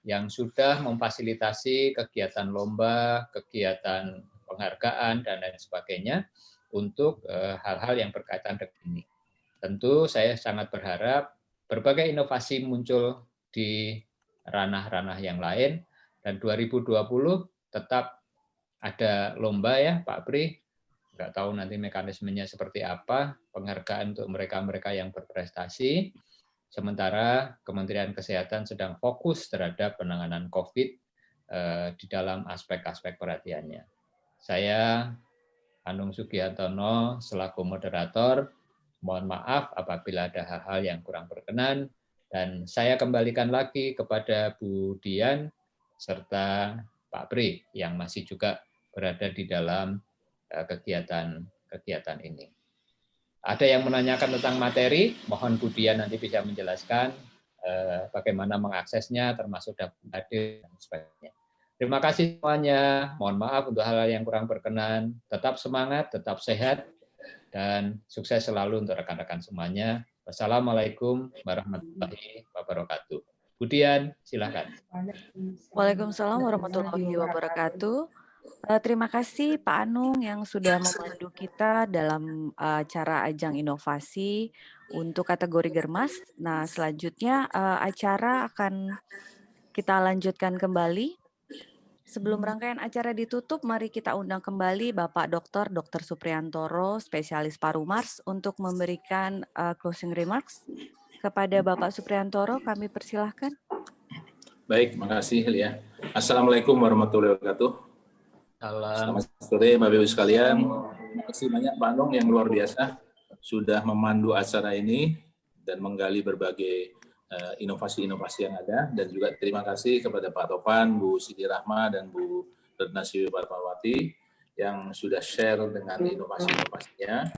Speaker 3: yang sudah memfasilitasi kegiatan lomba, kegiatan penghargaan, dan lain sebagainya untuk hal-hal yang berkaitan dengan ini. Tentu saya sangat berharap berbagai inovasi muncul di ranah-ranah yang lain, dan 2020 tetap ada lomba ya Pak Pri, nggak tahu nanti mekanismenya seperti apa, penghargaan untuk mereka-mereka yang berprestasi, sementara Kementerian Kesehatan sedang fokus terhadap penanganan COVID di dalam aspek-aspek perhatiannya. Saya, Anung Sugiantono, selaku moderator, mohon maaf apabila ada hal-hal yang kurang berkenan, dan saya kembalikan lagi kepada Bu Dian serta Pak Pri yang masih juga berada di dalam kegiatan ini. Ada yang menanyakan tentang materi, mohon Bu Dian nanti bisa menjelaskan bagaimana mengaksesnya, termasuk hadir dan sebagainya. Terima kasih semuanya. Mohon maaf untuk hal-hal yang kurang berkenan. Tetap semangat, tetap sehat, dan sukses selalu untuk rekan-rekan semuanya. Wassalamualaikum warahmatullahi wabarakatuh. Bu Dian, silakan.
Speaker 1: Waalaikumsalam warahmatullahi wabarakatuh. Terima kasih Pak Anung yang sudah memandu kita dalam acara ajang inovasi untuk kategori Germas. Nah, selanjutnya acara akan kita lanjutkan kembali. Sebelum rangkaian acara ditutup, mari kita undang kembali Bapak Dr. Supriyantoro, spesialis paru Mars, untuk memberikan closing remarks. Kepada Bapak Supriyantoro, kami persilahkan.
Speaker 2: Baik, makasih Lia. Assalamualaikum warahmatullahi wabarakatuh.
Speaker 3: Selamat
Speaker 2: sore Bapak Ibu sekalian. Terima kasih banyak Pak Anung yang luar biasa sudah memandu acara ini dan menggali berbagai inovasi-inovasi yang ada, dan juga terima kasih kepada Pak Topan, Bu Siti Rahma, dan Bu Retna Siwi Parmawati yang sudah share dengan inovasi-inovasinya.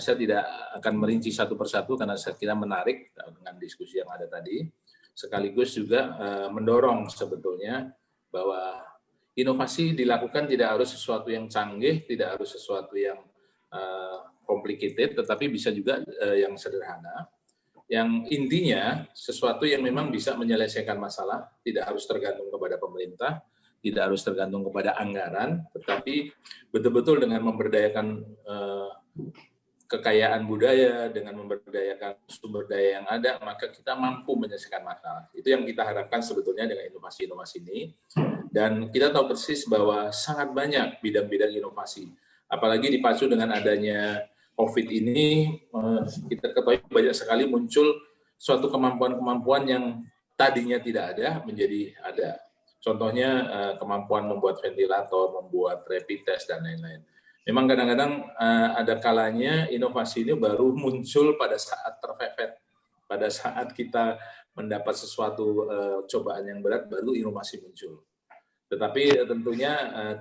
Speaker 2: Saya tidak akan merinci satu persatu karena saya kira menarik dengan diskusi yang ada tadi. Sekaligus juga mendorong sebetulnya bahwa inovasi dilakukan tidak harus sesuatu yang canggih, tidak harus sesuatu yang complicated, tetapi bisa juga yang sederhana. Yang intinya sesuatu yang memang bisa menyelesaikan masalah, tidak harus tergantung kepada pemerintah, tidak harus tergantung kepada anggaran, tetapi betul-betul dengan memberdayakan kekayaan budaya, dengan memberdayakan sumber daya yang ada, maka kita mampu menyelesaikan masalah. Itu yang kita harapkan sebetulnya dengan inovasi-inovasi ini. Dan kita tahu persis bahwa sangat banyak bidang-bidang inovasi. Apalagi dipacu dengan adanya COVID ini, kita ketahui banyak sekali muncul suatu kemampuan-kemampuan yang tadinya tidak ada menjadi ada. Contohnya kemampuan membuat ventilator, membuat rapid test, dan lain-lain. Memang kadang-kadang ada kalanya inovasi ini baru muncul pada saat terpepet, pada saat kita mendapat sesuatu cobaan yang berat, baru inovasi muncul. Tetapi tentunya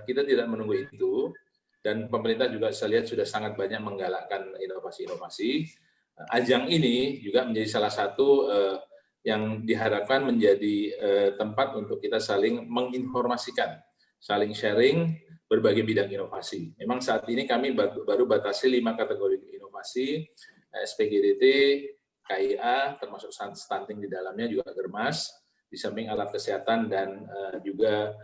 Speaker 2: kita tidak menunggu itu, dan pemerintah juga saya lihat sudah sangat banyak menggalakkan inovasi-inovasi. Ajang ini juga menjadi salah satu yang diharapkan menjadi tempat untuk kita saling menginformasikan saling sharing berbagai bidang inovasi. Memang saat ini kami baru batasi 5 kategori inovasi, SPGDT, KIA, termasuk stunting di dalamnya juga Germas, di samping alat kesehatan dan juga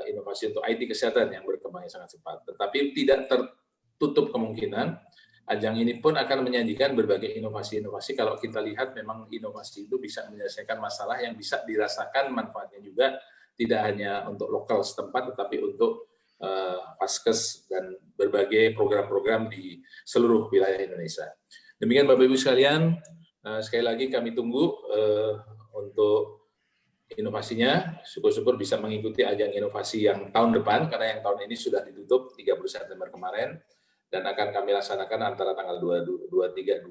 Speaker 2: inovasi untuk IT kesehatan yang berkembang sangat cepat. Tetapi tidak tertutup kemungkinan ajang ini pun akan menyajikan berbagai inovasi-inovasi. Kalau kita lihat memang inovasi itu bisa menyelesaikan masalah yang bisa dirasakan manfaatnya juga tidak hanya untuk lokal setempat, tetapi untuk Vaskes dan berbagai program-program di seluruh wilayah Indonesia. Demikian Bapak Ibu sekalian, sekali lagi kami tunggu untuk inovasinya. Syukur-syukur bisa mengikuti ajang inovasi yang tahun depan, karena yang tahun ini sudah ditutup 30 September kemarin, dan akan kami laksanakan antara tanggal 22, 28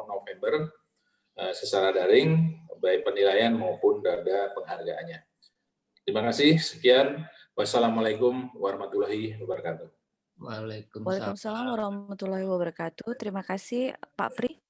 Speaker 2: November secara daring, baik penilaian maupun dada penghargaannya. Terima kasih. Sekian. Wassalamualaikum warahmatullahi wabarakatuh.
Speaker 1: Waalaikumsalam warahmatullahi wabarakatuh. Terima kasih Pak Pri.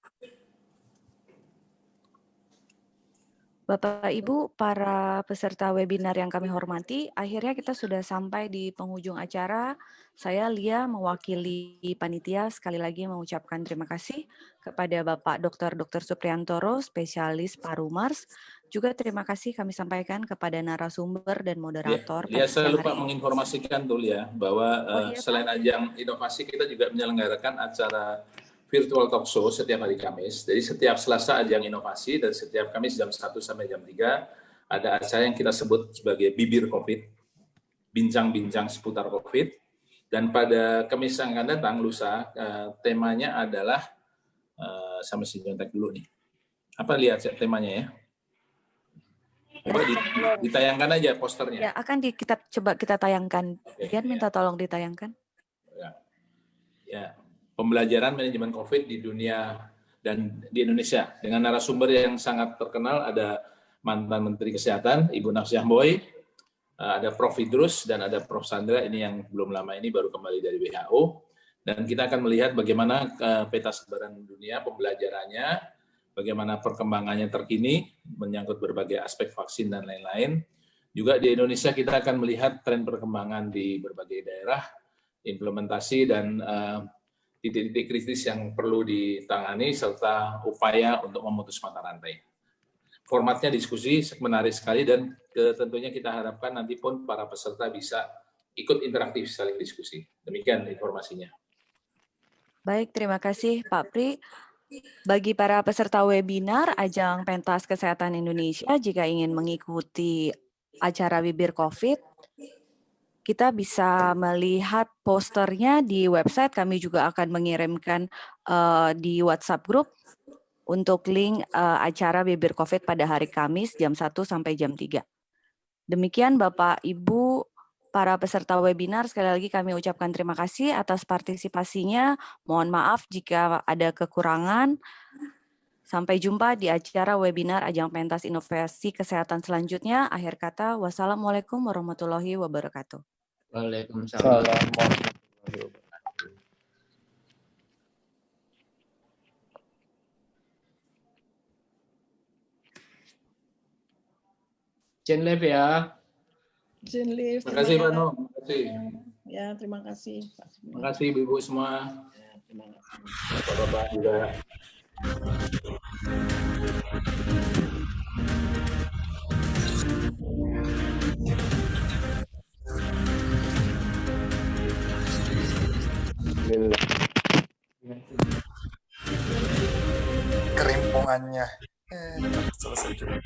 Speaker 1: Bapak Ibu, para peserta webinar yang kami hormati, akhirnya kita sudah sampai di penghujung acara. Saya Lia mewakili panitia sekali lagi mengucapkan terima kasih kepada Bapak Dr. Supriyantoro, spesialis paru Mars. Juga terima kasih kami sampaikan kepada narasumber dan moderator.
Speaker 2: Ya, saya lupa menginformasikan tuh ya, bahwa selain ajang inovasi kita juga menyelenggarakan acara virtual talk show setiap hari Kamis. Jadi setiap Selasa ajang inovasi dan setiap Kamis jam 1 sampai jam 3 ada acara yang kita sebut sebagai Bibir COVID, bincang-bincang seputar COVID. Dan pada Kamis yang akan datang, lusa, temanya adalah, saya mesti nyontek dulu nih. Apa lihat temanya ya? Coba ditayangkan aja posternya.
Speaker 1: Ya, akan kita tayangkan. Dian minta tolong ditayangkan.
Speaker 2: Ya. Pembelajaran manajemen COVID di dunia dan di Indonesia. Dengan narasumber yang sangat terkenal, ada mantan Menteri Kesehatan, Ibu Nafisah Boy, ada Prof. Idrus, dan ada Prof. Sandra, ini yang belum lama ini baru kembali dari WHO. Dan kita akan melihat bagaimana peta sebaran dunia, pembelajarannya, bagaimana perkembangannya terkini, menyangkut berbagai aspek vaksin dan lain-lain. Juga di Indonesia kita akan melihat tren perkembangan di berbagai daerah, implementasi dan titik-titik kritis yang perlu ditangani, serta upaya untuk memutus mata rantai. Formatnya diskusi menarik sekali, dan tentunya kita harapkan nanti pun para peserta bisa ikut interaktif saling diskusi. Demikian informasinya.
Speaker 1: Baik, terima kasih Pak Pri. Bagi para peserta webinar Ajang Pentas Kesehatan Indonesia, jika ingin mengikuti acara Bibir COVID, kita bisa melihat posternya di website. Kami juga akan mengirimkan di WhatsApp group untuk link acara Bibir COVID pada hari Kamis jam 1 sampai jam 3. Demikian Bapak, Ibu, para peserta webinar, sekali lagi kami ucapkan terima kasih atas partisipasinya. Mohon maaf jika ada kekurangan. Sampai jumpa di acara webinar Ajang Pentas Inovasi Kesehatan selanjutnya. Akhir kata, wassalamualaikum warahmatullahi wabarakatuh.
Speaker 3: Waalaikumsalam. Jen live ya.
Speaker 8: Jen live.
Speaker 2: Terima kasih Pak Noh. Terima kasih.
Speaker 8: Ya, terima kasih.
Speaker 2: Terima kasih Ibu semua.
Speaker 8: Terima kasih.
Speaker 2: Bapak-bapak juga.
Speaker 9: Kerimpungannya selesai juga.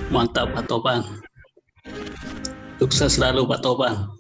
Speaker 10: Mantap Pak Topang. Sukses selalu Pak Topang.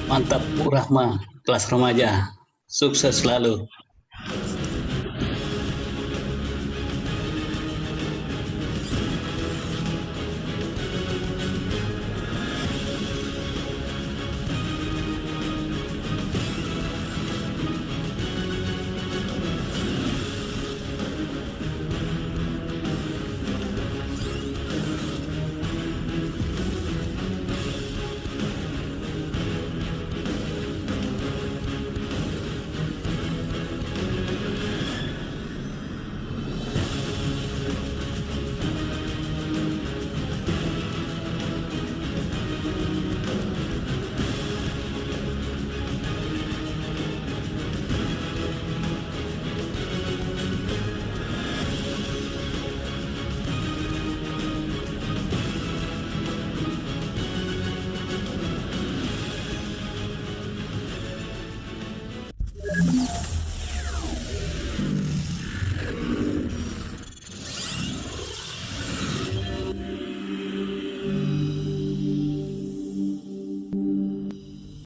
Speaker 10: Mantap Bu Rahma, kelas remaja. Sukses selalu.